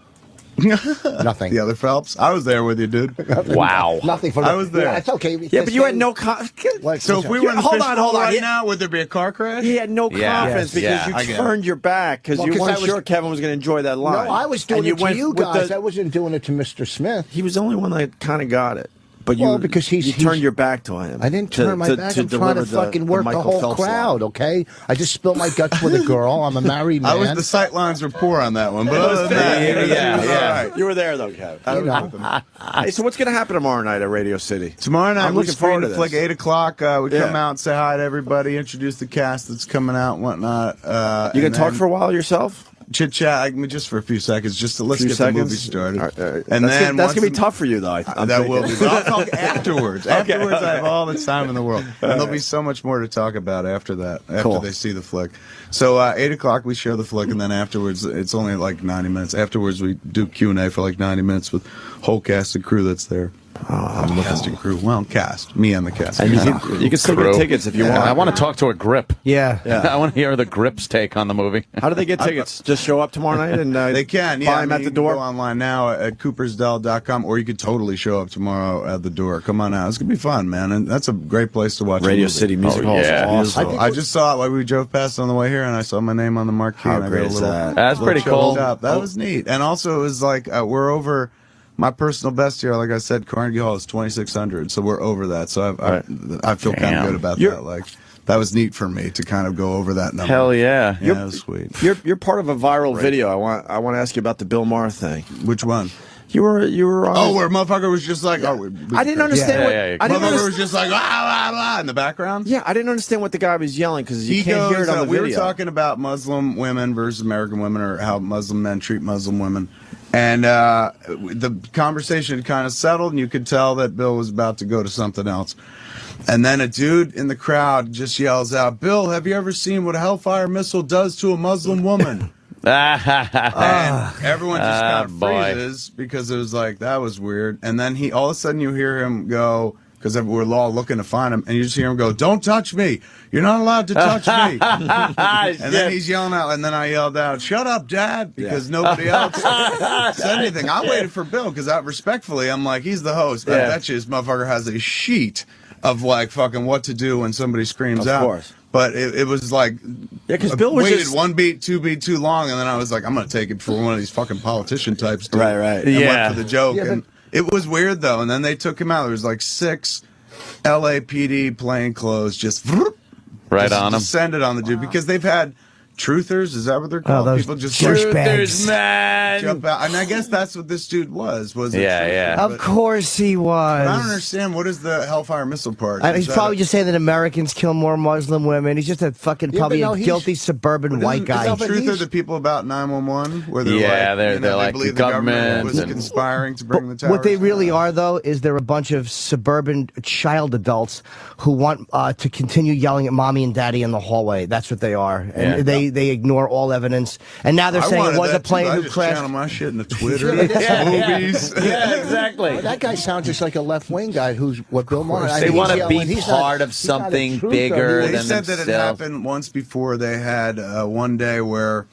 Nothing. The other Phelps? I was there with you, dude. Wow. Nothing for I was there. Yeah, it's okay. Yeah, but you had no So if we were in hold on. right now, would there be a car crash? He had no confidence because you turned your back because you weren't sure Kevin was going to enjoy that line. No, I was doing it to you guys. I wasn't doing it to Mr. Smith. He was the only one that kind of got it. But because you turned your back to him. I didn't turn my back. I'm trying to fucking work the whole crowd, okay? I just spilled my guts with a girl. I'm a married man. The sight lines were poor on that one, but other than that, yeah. You were there, though, Kevin. Hey, so what's going to happen tomorrow night at Radio City? Tomorrow night, I'm looking forward to this. Like 8 o'clock. We come out and say hi to everybody, introduce the cast that's coming out and whatnot. You going to talk for a while yourself? chit chat. I mean, just for a few seconds, just to let's Few get seconds? the movie started. All right. And then that's gonna be once- tough for you, though. I'm that thinking. will be. But I'll talk afterwards. Afterwards, I have all the time in the world, and there'll be so much more to talk about after that. After Cool. they see the flick. So 8 o'clock we show the flick, and then afterwards it's only like 90 minutes. Afterwards we do Q&A for like 90 minutes with whole cast and crew that's there. Cast and crew. Well, cast. Me and the cast. And you can still get tickets if you want. I want to talk to a grip. Yeah. I want to hear the grip's take on the movie. How do they get tickets? Just show up tomorrow night and They can, yeah. buy them at the you can door. Go online now at coopersdell.com, or you could totally show up tomorrow at the door. Come on out. It's going to be fun, man. And that's a great place to watch a Radio movie. City Music Hall is yeah. awesome. I just saw it while we drove past on the way here, and I saw my name on the marquee. How and I got great a is little, that? That's pretty cool. Up. That was neat. And also, it was like we're over. My personal best here, like I said, Carnegie Hall is 2,600, so we're over that. So I feel kind of Damn. good about You're- that. Like that was neat for me to kind of go over that number. Hell yeah. Yeah, that was sweet. You're part of a viral video. I want to ask you about the Bill Maher thing. Which one? You were on. Oh, where motherfucker was just like, oh, I didn't understand. Yeah, what, yeah, yeah. I didn't Motherfucker understand. was just like, ah, blah, blah, in the background. Yeah, I didn't understand what the guy was yelling because you He can't hear it on the we video. were talking about Muslim women versus American women, or how Muslim men treat Muslim women. And the conversation kind of settled, and you could tell that Bill was about to go to something else. And then a dude in the crowd just yells out, "Bill, have you ever seen what a Hellfire missile does to a Muslim woman?" And everyone just kind of boy. freezes because it was like, that was weird. And then all of a sudden you hear him go, because we're all looking to find him, and you just hear him go, "Don't touch me. You're not allowed to touch me." And then he's yelling out, and then I yelled out, "Shut up, Dad," because nobody else said anything. I waited for Bill, because respectfully, I'm like, he's the host. I bet you this motherfucker has a sheet of like fucking what to do when somebody screams out. Of course. But it was like, because Bill was waited just one beat, two beat too long, and then I was like, I'm going to take it for one of these fucking politician types. Dude. Right. And Yeah. went for the joke. Yeah, And it was weird, though. And then they took him out. There was like 6 LAPD plainclothes just Right on him. descended on the dude, because they've had truthers. Is that what they're called? those People just douchebags. Man. jump out. And I guess that's what this dude was a Yeah, truther. yeah. But Of course he was. I don't understand. What is the Hellfire missile part? He's probably just saying that Americans kill more Muslim women. He's just a fucking Yeah, probably but no, a he's- guilty suburban white guy. Is the truth of the people about 911? Where they're Yeah, like, they're they like believe the the government government was and- conspiring to bring the towers. What they really are, though, is they're a bunch of suburban child adults who want to continue yelling at mommy and daddy in the hallway. That's what they are, and they ignore all evidence. And now they're saying it was a plane I who just crashed. channel my shit into Twitter, Yeah. movies. Yeah, exactly. Well, that guy sounds just like a left-wing guy who's what Bill Maher. They want to he's be yelling, he's not- part of he's not a something truther. bigger They than said that it themselves. happened once before. They had one day where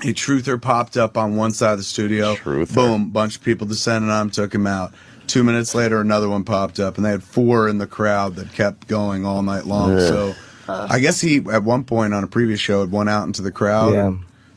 a truther popped up on one side of the studio. Truther. Boom, bunch of people descended on him, took him out. 2 minutes later, another one popped up, and they had 4 in the crowd that kept going all night long. So I guess he, at one point on a previous show, had went out into the crowd. Yeah.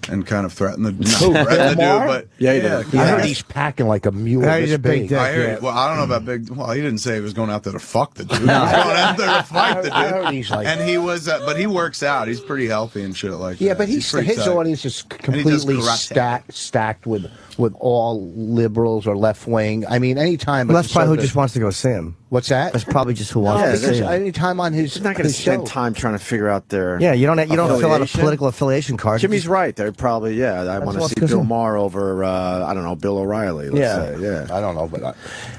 And kind of threatened the dude, but Yeah, he did. I heard he's packing like a mule. Yeah, he's this a big dick. I heard. Yeah. Well, I don't know about big. Well, he didn't say he was going out there to fuck the dude. He was going out there to fight the I heard dude. he's like- And he was, but he works out. He's pretty healthy and shit like that. Yeah, but pretty his tight. audience is And he does completely karate. stacked with all liberals or left wing. I mean, anytime. Well, that's probably who just wants to go see him. What's that? That's probably just who wants Yeah, to see him. anytime on his. He's not going to his spend show. time trying to figure out their. Yeah, you don't fill out a affiliation. political affiliation card. Jimmy's right. They're probably I want to what's see goes Bill on. Maher over I don't know Bill O'Reilly. Let's say. Yeah. I don't know, but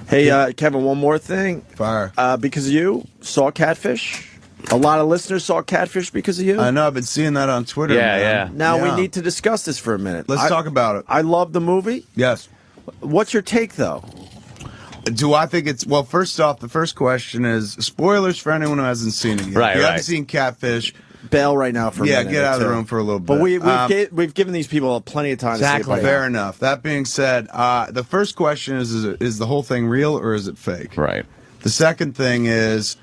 Hey, Kevin, one more thing. Fire. Because you saw Catfish. A lot of listeners saw Catfish because of you. I know. I've been seeing that on Twitter. Yeah, man. yeah. Now Yeah. we need to discuss this for a minute. Let's talk about it. I love the movie. Yes. What's your take, though? Do I think it's well? First off, the first question is spoilers for anyone who hasn't seen it yet. Right, If you right. haven't seen Catfish, Bail right now for a minute. get out of the or two. room for a little bit. But we've given these people plenty of time to see it. by Fair now. enough. That being said, the first question is the whole thing real or is it fake? Right. The second thing is,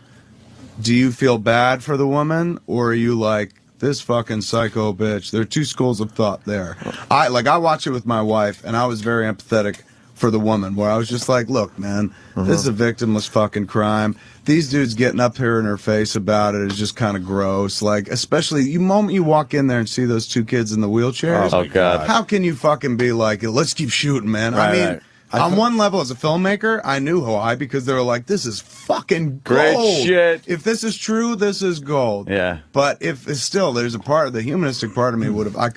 do you feel bad for the woman, or are you like, this fucking psycho bitch? There are two schools of thought there. I watched it with my wife, and I was very empathetic for the woman, where I was just like, look, man, this is a victimless fucking crime. These dudes getting up here in her face about it is just kind of gross. Like, especially the moment you walk in there and see those 2 kids in the wheelchairs. Oh, God. How can you fucking be like, let's keep shooting, man? I Right, mean, right. On one level, as a filmmaker, I knew Hawaii because they were like, "This is fucking gold. Great shit. If this is true, this is gold." Yeah. But if it's still, there's a part, the humanistic part of me would have, I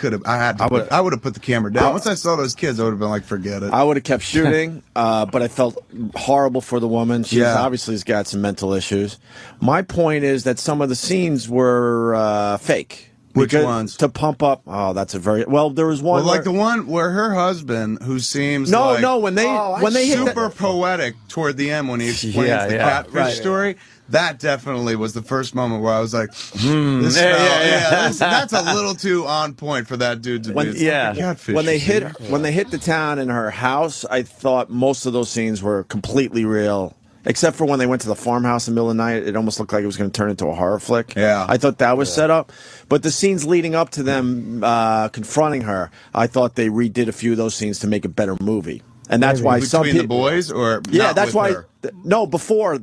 would have put the camera down. Once I saw those kids, I would have been like, "Forget it." I would have kept shooting, but I felt horrible for the woman. She Yeah. obviously has got some mental issues. My point is that some of the scenes were fake. Which Because ones? To pump up. Oh, that's a very well. There was one. Well, like where- the one where her husband, who seems No, like, no. When they hit super that, poetic toward the end when he explains Yeah, the yeah. catfish Right. story. That definitely was the first moment where I was like, this yeah. that's a little too on point for that dude to When- be. yeah. Catfish when they is hit here. when they hit the town in her house, I thought most of those scenes were completely real. Except for when they went to the farmhouse in the middle of the night, it almost looked like it was going to turn into a horror flick. Yeah. I thought that was set up. But the scenes leading up to them confronting her, I thought they redid a few of those scenes to make a better movie. And that's why some between the people, boys, or yeah, not that's with why. her? No, before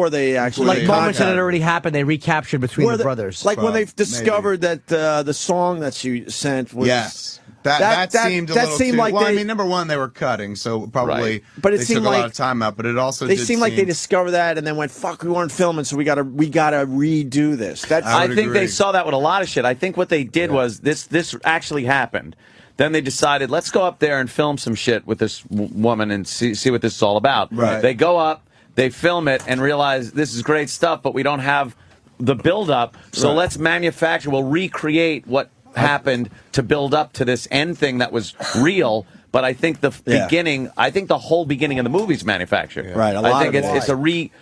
they actually Like Yeah. moments that had contact- already happened, they recaptured between Where the brothers. Like when Well, they discovered that the song that she sent was Yes. That seemed a that little seemed too, like well, I they- mean, number one, they were cutting, so probably Right. But it they seemed took a lot like- of time out, but it also They did seemed like they seem- discovered that and then went, "Fuck, we weren't filming, so we gotta redo this." That's I I would think agree. they saw that with a lot of shit. I think what they did was this actually happened. Then they decided, let's go up there and film some shit with this woman and see what this is all about. Right. They go up, they film it, and realize this is great stuff, but we don't have the build-up, so Right. let's manufacture, we'll recreate what happened to build up to this end thing that was real. But I think the beginning, I think the whole beginning of the movie's manufactured. Right, a I lot think of it it's a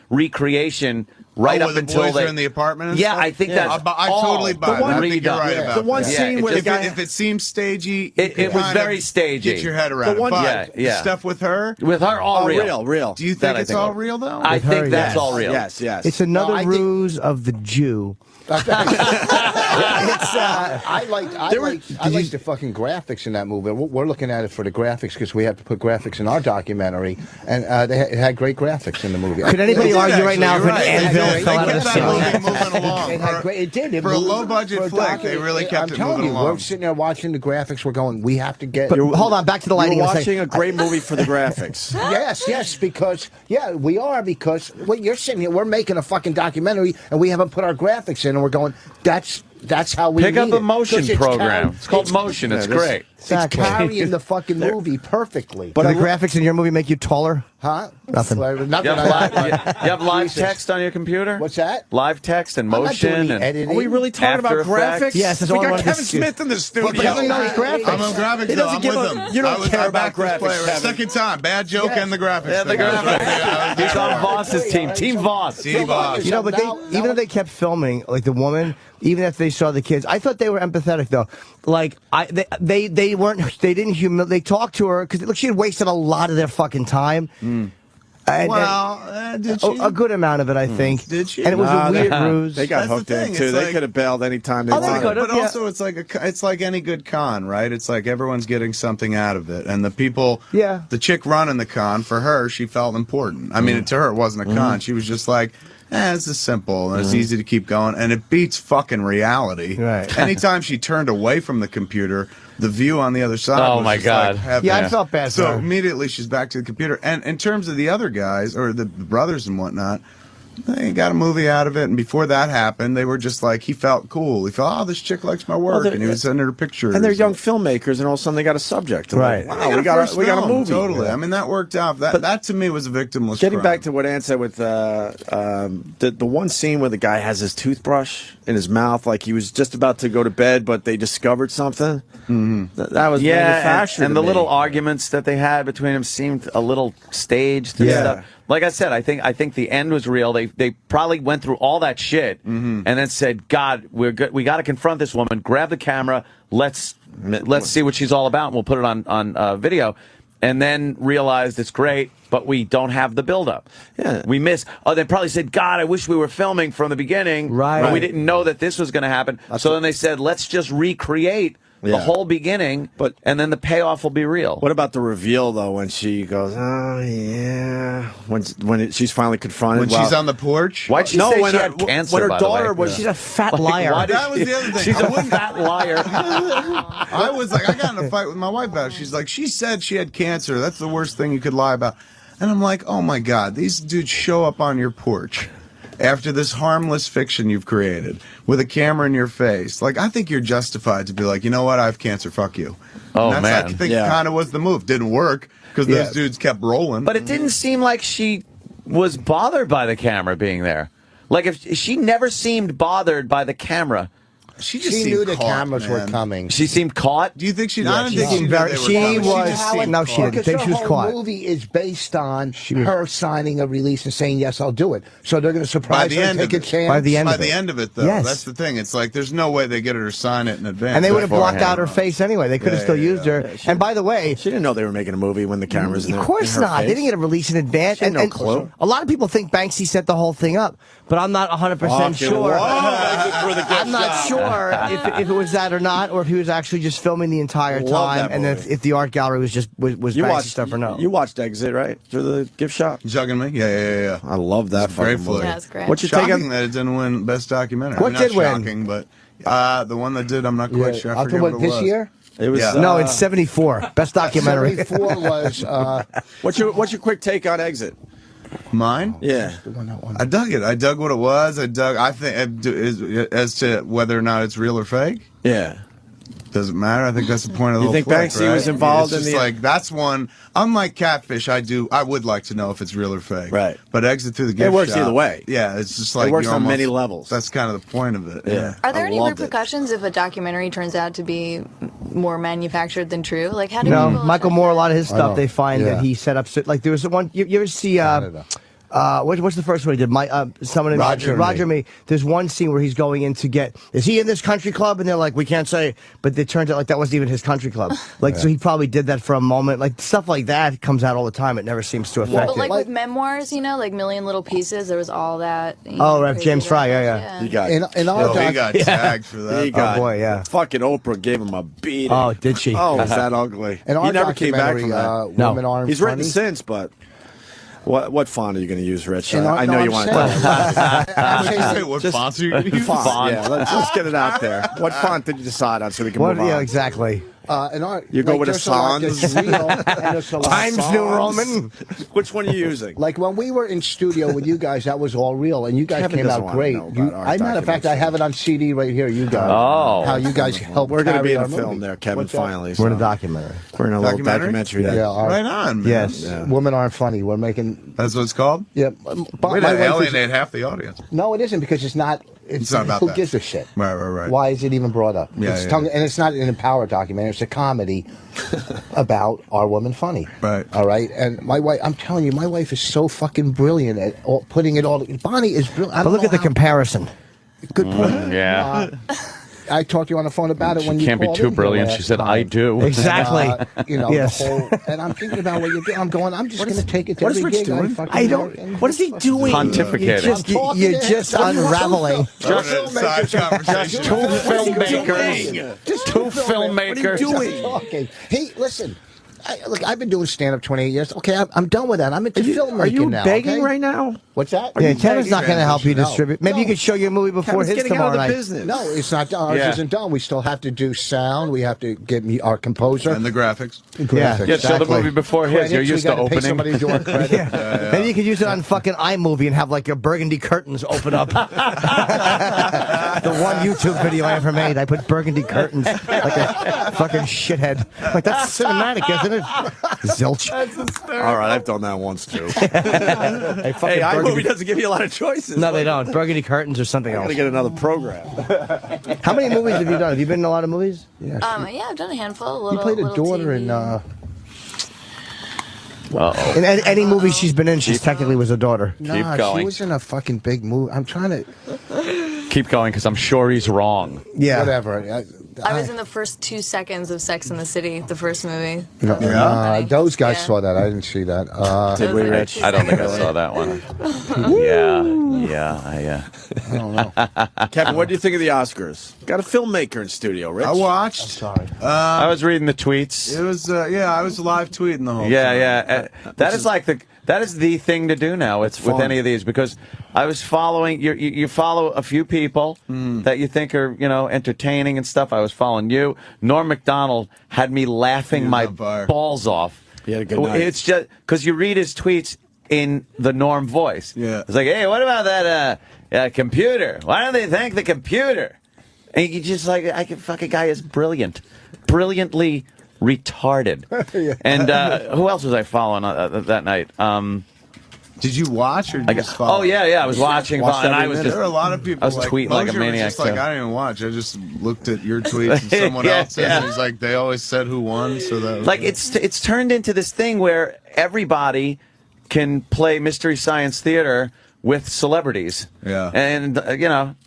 recreation right where up the until boys they are in the apartment and yeah, stuff? I think Yeah. that's I all totally buy that. I think you're redone. right Yeah. about The one that. scene it where just- the guy, If it seems stagey, It you was kind of very stagey. Get your head around The one- it. But Yeah, yeah. the stuff with her, With her, all oh, real. real. do you That think I it's think all of. real though? I With her, think that's yes. all real. Yes, yes. It's another No, I think- ruse of the Jew. I like the fucking graphics in that movie. We're looking at it for the graphics because we have to put graphics in our documentary, and it had great graphics in the movie. Could anybody They did argue right now if actually, an you're right. anvil They fell out of kept the that ceiling? movie moving along. It had great. It did. It For a moved- low-budget for a flick, docu- they really kept I'm it telling moving you, along. we're sitting there watching the graphics. We're going. We have to get. But hold on, back to the lighting. You're in a second. watching a great movie for the graphics. Yes, because we are because you're sitting here. We're making a fucking documentary, and we haven't put our graphics in, and we're going. That's how we Pick up need a it. motion 'Cause it's program. It's called Motion. It's great. It's Exactly. carrying the fucking movie perfectly. Do the graphics in your movie make you taller? Huh? Nothing. Well, You nothing. have, you have live Jesus. text on your computer? What's that? Live text and I'm not doing motion. the and editing. Are we really talking After about Effects? graphics? Yes, that's we all I got wanted to Kevin see. Smith in the studio. But Kevin knows graphics. I'm on graphics. He doesn't I'm give with a- them. you don't I was care our about backwards graphics, player. Kevin. Second time, bad joke and the graphics. Yeah, the thing. I was right there. graphics. He's on Voss's team. Team Voss. Team Voss. You know, but even though they kept filming, like the woman, even after they saw the kids, I thought they were empathetic though. Like they they talked to her because look, she had wasted a lot of their fucking time. And, Did she? a good amount of it, I think. Did she? And it was Nah, a weird ruse. They got That's the hooked in thing, too. it's They like- could have bailed anytime they Oh, they wanted. could've. But Yeah. also, it's like any good con, right? It's like everyone's getting something out of it, and the people, Yeah. the chick running the con, for her, she felt important. I mean, to her, it wasn't a con. She was just like, this is simple and it's easy to keep going, and it beats fucking reality. Right. Anytime she turned away from the computer, the view on the other side. Oh, was my just like God. heaven. Yeah, I felt bad for So her. immediately she's back to the computer. And in terms of the other guys or the brothers and whatnot, they got a movie out of it, and before that happened, they were just like, he felt cool. He felt, oh, this chick likes my work, they're- and he was sending her pictures. And they're young filmmakers, and all of a sudden they got a subject. And Right. like, wow, we got a movie. Totally. I mean, that worked out. That to me was a victimless Getting crime. back to what Ann said with the one scene where the guy has his toothbrush in his mouth, like he was just about to go to bed, but they discovered something. That was Yeah, manufactured. and to the me. lither arguments that they had between them seemed a little staged and Yeah. stuff. Like I said, I think the end was real. They probably went through all that shit and then said, "God, we got to confront this woman. Grab the camera. Let's see what she's all about. And we'll put it on video." And then realized it's great, but we don't have the buildup. Yeah. We miss. Oh, they probably said, "God, I wish we were filming from the beginning." Right. But we didn't know that this was going to happen. So then they said, "Let's just recreate the Yeah. whole beginning, and then the payoff will be real. What about the reveal though when she goes, oh yeah, when she's finally confronted? When she's on the porch. Why'd she No, say when she her- had cancer? when her by the daughter way? was- She's a fat liar. why did That was she- the other thing. She's I a wouldn't- fat liar. I was like, I got in a fight with my wife about it. She's like, she said she had cancer. That's the worst thing you could lie about. And I'm like, oh my God, these dudes show up on your porch after this harmless fiction you've created with a camera in your face. Like, I think you're justified to be like, you know what, I have cancer, fuck you. Oh, and man. I think Yeah. kind of was the move. Didn't work because those dudes kept rolling. But it didn't seem like she was bothered by the camera being there. Like, if she never seemed bothered by the camera. she She seemed knew the caught, cameras were man. coming. She seemed caught. Do you think she? Yeah, I don't she think she seemed knew very- they were she coming. was- just how seemed it- no, she didn't. Because think her she was whole caught. movie is based on her signing a release and saying, yes, I'll do it. So they're going to surprise the her end and take of a it. chance. By the end By of the it. end of it, though, Yes. that's the thing. It's like there's no way they get her to sign it in advance. And they would have blocked beforehand. out her face anyway. They could have Yeah, still yeah, used her. And by the way, She didn't know they were making a movie when the camera's in of her- course in her not. face. They didn't get a release in advance. She had no clue. A lot of people think Banksy set the whole thing up, but I'm not 100% sure. I'm not sure if it was that or not, or if he was actually just filming the entire Love time, that and movie. if the art gallery was just was You Banksy watched stuff or no. You watched Exit, right? Through the gift shop. Jugging me? Yeah. I love that Great fucking flick. movie. Yeah, it's great. What's your take Shocking on? that it didn't win Best Documentary. What I mean, did not win? shocking, but the one that did, I'm not quite sure. I I'll forget what what it this was. year? It was Yeah. No, it's 74. Best documentary. 74 was What's your quick take on Exit? Mine? Yeah. the one that won. I dug it. I dug what it was. I think as to whether or not it's real or fake. Yeah. Doesn't matter. I think that's the point of the You whole think flick, Banksy right? was involved It's in just the- like that's one. Unlike Catfish, I would like to know if it's real or fake. Right. But Exit Through the Gift works Shop, either way. Yeah, it's just like It works you're on almost- many levels. That's kind of the point of it. Yeah. Are there I any loved it. repercussions if a documentary turns out to be more manufactured than true? Like, how do No, people Michael check Moore, a that? lot of his I stuff, know. they find Yeah. that he set up. Like there was the one. You ever see? Canada. What's the first one he did? Someone in Roger Roger Me. Me. There's one scene where he's going in to get. Is he in this country club? And they're like, we can't say. But it turns out like that wasn't even his country club. Like so, he probably did that for a moment. Like stuff like that comes out all the time. It never seems to affect But it. like with memoirs, like Million Little Pieces, there was all that. Oh, right, James Fry, yeah. He got. In our Oh, he got tagged for that. He got. boy, yeah. Fucking Oprah gave him a beating. Oh, did she? Oh, is that ugly? In our He never came back from documentary, that. No. Women Aren't He's written Funny. since, but what font are you going to use, Rich? In our- I know no, you I'm want. Say what Just- fonts are you gonna use? Font. Yeah, let's get it out there. What font did you decide on so we can What? move on? Yeah, exactly. In our, You go with a there's lot sans? that's real, and there's a lot Times sans. New Roman. Which one are you using? Like when we were in studio with you guys, that was all real, and you guys Kevin came doesn't out wanna great. know about our Matter of fact, I have it on CD right here. You guys, Oh. how you guys helped. We're going to carry be in our a film movie. there, Kevin. What's that? Finally, We're in a so documentary. we're in a little Documentary? documentary. there. Yeah, all right. Right on, man. Yes. Yeah. Women Aren't Funny. We're making. That's what it's called. Yeah, but Way my to wife is- alienate half the audience. No, it isn't because it's not. It's not about who that. gives a shit. Right. Why is it even brought up? Yeah, It's yeah. and it's not an empower documentary. It's a comedy about Are Women Funny? Right. All right. And my wife, I'm telling you, my wife is so fucking brilliant at putting it all. Bonnie is brilliant. But look at the comparison. Good point. Yeah. I talked to you on the phone about it when you Can't be called too in brilliant. last She said, time. I do. Exactly. Yes. The whole, and I'm thinking about what you're doing. I'm going, I'm just going to take it to what is every Rich gig. doing? fucking I don't. work and- What is he doing? Pontificating. You're just unraveling. Side conversation. Two filmmakers. Just Two filmmakers. Just talking. Hey, listen. Look, I've been doing stand-up 28 years. Okay, I'm done with that. I'm into filmmaking Are you now. begging okay? right now? What's that? Yeah, Kevin's not going to help you No. distribute. Maybe you could show your movie before Kevin's his getting tomorrow out of the night. business. No, it's not done. Ours Yeah. isn't done. We still have to do sound. We have to get me our composer. And the graphics. graphics. Yeah, show the movie before his. You're Credits, used we to gotta pay opening. somebody to do our credit. Yeah. Maybe you could use it on fucking iMovie and have like your burgundy curtains open up. The one YouTube video I ever made, I put burgundy curtains like a fucking shithead. Like that's cinematic, isn't it? Zilch. All right, I've done that once too. Hey, Hey, fucking iMovie burgundy. doesn't give you a lot of choices. No, they don't. Burgundy curtains or something I'm else. gonna get another program. How many movies have you done? Have you been in a lot of movies? Yeah, Yeah, I've done a handful. you played a little daughter TV. in. Uh-oh. In any movie she's been in, she's technically was a daughter. Nah, going. she was in a fucking big movie. I'm trying to. Keep going, because I'm sure he's wrong. Yeah. Whatever. I was in the first 2 seconds of Sex and the City, the first movie. Those guys Yeah. saw that. I didn't see that. Did we, Those are Rich? two I don't think I seconds. saw that one. Yeah. I don't know. Kevin, what do you think of the Oscars? Got a filmmaker in studio, Rich. I watched. Sorry. I was reading the tweets. It was I was live tweeting the whole time. Yeah. That is the thing to do now with any of these, because I was following you follow a few people that you think are entertaining and stuff. I was following you. Norm Macdonald had me laughing He was my on fire. balls off. He had a good night. It's just because you read his tweets in the Norm voice. Yeah. It's like, hey, what about that computer? Why don't they thank the computer? And you just like, fucking guy is brilliantly retarded. And who else was I following that night? Did you watch or did you just follow? Oh yeah, I was watching, Watched and I every was minute. just There were a lot of people. I was like, tweeting like a Mosier was maniac, just like, too. I didn't even watch. I just looked at your tweets and someone Yeah, else's. yeah. And he's like, they always said who won, so that was like it's turned into this thing where everybody can play Mystery Science Theater with celebrities. Yeah. And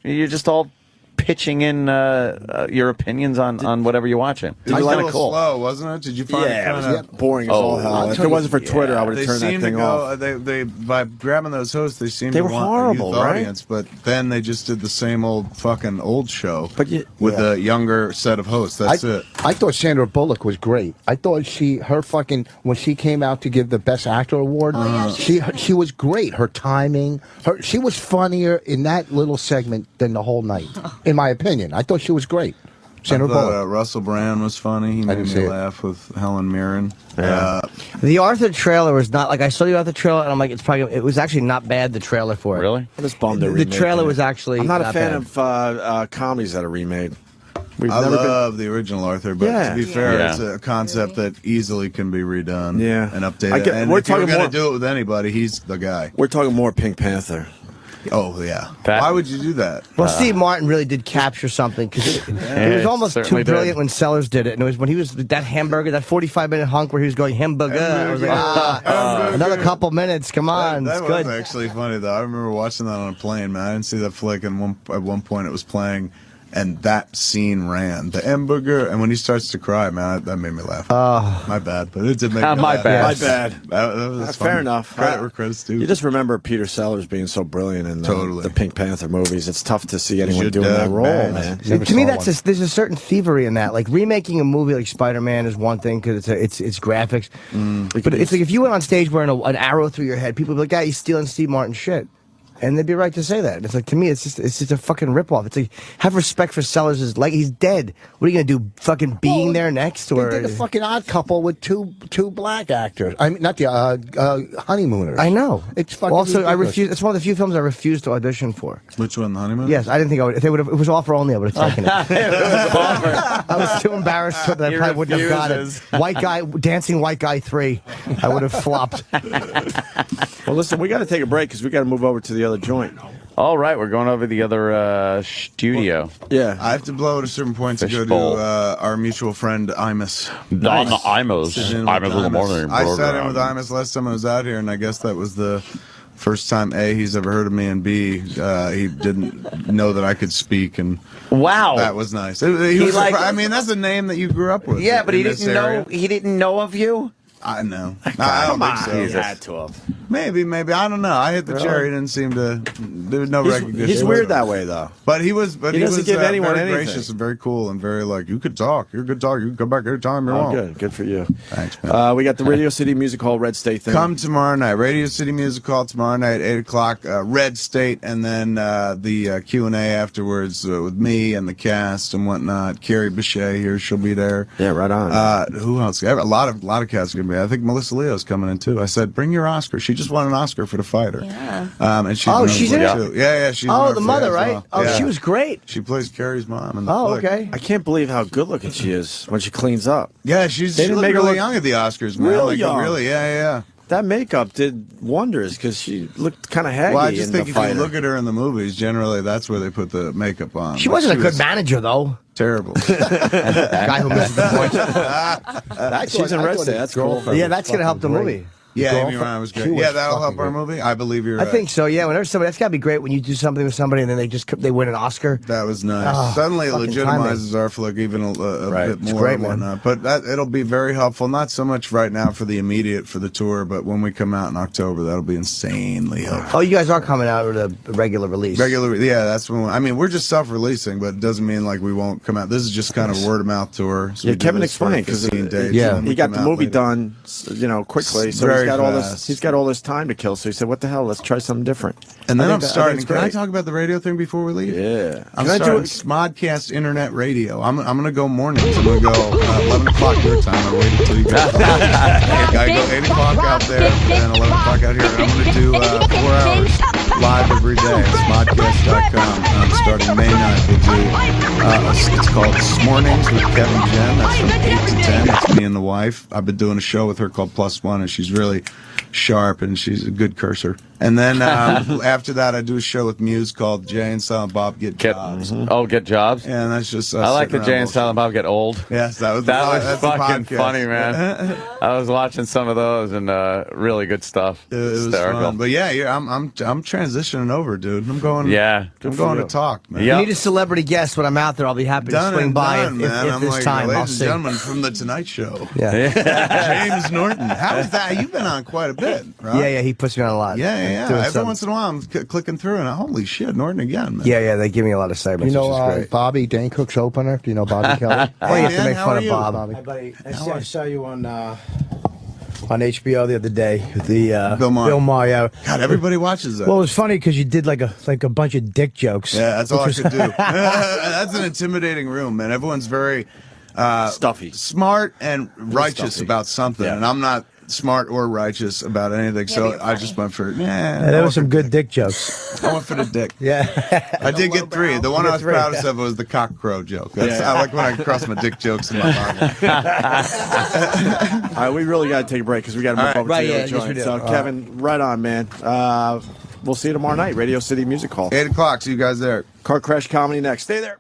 you're just all pitching in your opinions on whatever you're watching. It was It's a kind little of cool. slow, wasn't it? Did you find Yeah, it it was kind of... boring as all hell. If it wasn't for Twitter, I would They have turned that seemed to thing go. off. They by grabbing those hosts, they seemed They to were want horrible, a youth right? audience. But then they just did the same old fucking old show, But with a younger set of hosts. That's it. I thought Sandra Bullock was great. I thought when she came out to give the Best Actor award, she was great. Her timing, she was funnier in that little segment than the whole night, in my opinion. I thought she was great. Sandra I thought, Bullock. Russell Brand was funny. He made didn't me see it. laugh with Helen Mirren. The Arthur trailer was not like I saw the Arthur trailer and I'm like it was actually not bad, the trailer for it. Really? I'm just bummed they're The trailer remaking was it. actually I'm not a not fan bad. of comedies that are remade. We've I never love the original Arthur, but Yeah. to be fair, Yeah. it's a concept that easily can be redone Yeah. and I updated. get- And we're if you're talking going more- to do it with anybody, he's the guy. We're talking more Pink Panther. Oh, yeah. Pat? Why would you do that? Well, Steve Martin really did capture something because it was almost too certainly did. brilliant when Sellers did it. And it was when he was that hamburger, that 45-minute hunk where he was going hamburger. I was like, another couple minutes, come on, That it's was good. actually funny, though. I remember watching that on a plane, man. I didn't see that flick, and at one point it was playing, and that scene ran. The hamburger, and when he starts to cry, man, that made me laugh. My bad, but it did make me My laugh. bad. My bad. That was That's funny. fair enough. Credit where credit's due. You just remember Peter Sellers being so brilliant in Totally. the Pink Panther movies. It's tough to see anyone your doing that dad, role, man. man. Never To me, saw there's a certain thievery in that. Like remaking a movie like Spider-Man is one thing because it's graphics, but it's like if you went on stage wearing an arrow through your head, people would be like, "Yeah, he's stealing Steve Martin shit," and they'd be right to say that. It's like to me, it's just a fucking ripoff. It's like have respect for Sellers. Like he's dead. What are you gonna do? Fucking being there next, or They did a fucking Odd Couple with two black actors. I mean, not the Honeymooners. I know. It's fucking also I ridiculous. refuse. It's one of the few films I refused to audition for. Which one, The Honeymoon? Yes, I didn't think I would. If they would have, it was offer only. I would have taken it. I was too embarrassed that I He probably wouldn't have got it. refuses. White guy, dancing white guy 3. I would have flopped. Well, listen, we got to take a break because we got to move over to the other joint. All right, we're going over the other studio. Yeah. I have to blow at a certain point to go Fishbowl. to our mutual friend Imus. Don Imos. Sit in with Imos in the morning. I sat in program. with Imus last time I was out here, and I guess that was the first time A, he's ever heard of me, and B, he didn't know that I could speak, and Wow. that was nice. He was like- surprised. I mean, that's a name that you grew up with. Yeah, but he in this didn't know. area. He didn't know of you. I know. I don't think so. Jesus. Had to have. Maybe. I don't know. I hit the chair. He didn't seem to. There was no recognition. He's weird that way, though. But he was. But He he, doesn't was give anyone very anything. gracious and very cool and very like you could talk. You're a good talker. You can come back anytime you Oh, want. good. Good for you. Thanks, man. We got the Radio City Music Hall Red State thing. Come tomorrow night. Radio City Music Hall tomorrow night, 8 o'clock. Red State, and then the Q&A afterwards with me and the cast and whatnot. Kerry Bishe here. She'll be there. Yeah, right on. Who else? A lot of cast are gonna be. I think Melissa Leo's coming in too. I said, bring your Oscar. She just won an Oscar for The Fighter. Yeah. And she's Oh, in she's it in it? too. Yeah. She's in Oh, it the for mother, as right? well. Oh, Yeah. she was great. She plays Carrie's mom in the Oh, flick. okay. I can't believe how good looking she is when she cleans up. Yeah, she didn't looked make her really look young at the Oscars, man. real like, young. Really, yeah. That makeup did wonders because she looked kind of haggy Well, I just in think the if fighter. you look at her in the movies, generally that's where they put the makeup on. She Like, wasn't a good was manager, though. Terrible. Guy who misses the points. She's in Red State. That's cool. Yeah, that's going to help the movie. Yeah, Amy Girlfriend- Ryan was she great. was Yeah, that'll fucking help our great. movie. I believe you're I right. think so. Yeah, whenever somebody, that's gotta be great when you do something with somebody and then they win an Oscar. That was nice. Oh, Suddenly it fucking legitimizes our flick even a bit more great, and man. whatnot. But it'll be very helpful, not so much right now for the immediate for the tour, but when we come out in October, that'll be insanely helpful. Oh, you guys are coming out with a regular release. Yeah, that's when. I mean, we're just self-releasing, but it doesn't mean like we won't come out. This is just kind of word of mouth tour. So Yeah, we do Kevin this for explained because 15 days, yeah. and then we he got come the out movie later. done, quickly. So Very he's got all fast. this. He's got all this time to kill. So he said, "What the hell? Let's try something different." And then I I'm think starting. it's Can I great. talk about the radio thing before we leave? Yeah. I'm Can I do starting it? Smodcast Internet Radio. I'm gonna go mornings. I'm gonna go 11 o'clock your time. I wait until you go. I go 8 o'clock out there and then 11 o'clock out here. And I'm gonna do 4 hours live every day at smodcast.com. Starting May 9th, we'll do it's called Mornings with Kevin Jen. That's from 8 to 10. That's me and the wife. I've been doing a show with her called Plus One, and she's really sharp and she's a good cursor. And then after that, I do a show with Muse called Jay and Silent Bob Get Jobs. Get jobs. And that's just us I like the sitting Jay around and Silent Bob Get Old. bullshit. Yes, that was That was the fucking podcast. funny, man. I was watching some of those and really good stuff. It was Hysterical. fun. But yeah, I'm transitioning over, dude. I'm going. Yeah. I'm going to talk, man. Yeah. I need a celebrity guest when I'm out there. I'll be happy to Done swing and by done, man. if I'm this like, time. I'll ladies and sing. gentlemen from the Tonight Show. Yeah. James Norton. How is that? You've been on quite a bit, right? Yeah, he puts me on a lot. Yeah. Doing Every some- once in a while, I'm clicking through, and holy shit, Norton again, man. Yeah, they give me a lot of segments, You which is know great. Bobby, Dane Cook's opener? Do you know Bobby Kelly? Oh, you have to man, make how fun are of you? Bob. Bobby. Hey, buddy, I saw you on HBO the other day. The Bill Maher. Bill Maher. Yeah. God, everybody watches that. Well, it was funny because you did like a bunch of dick jokes. Yeah, that's all I which could do. That's an intimidating room, man. Everyone's very Stuffy. smart and righteous stuffy. about something, Yeah. and I'm not smart or righteous about anything. So I just went for There was some good dick jokes. I went for the dick. Yeah. I did get 3. The one I was proudest of was the cock crow joke. That's, I like when I cross my dick jokes in my Bible. All right, we really got to take a break because we got to move over Right, to the yeah, other yes, we joint. do. So, Kevin, right on, man. We'll see you tomorrow night, Radio City Music Hall. 8 o'clock. See you guys there. Car Crash Comedy next. Stay there.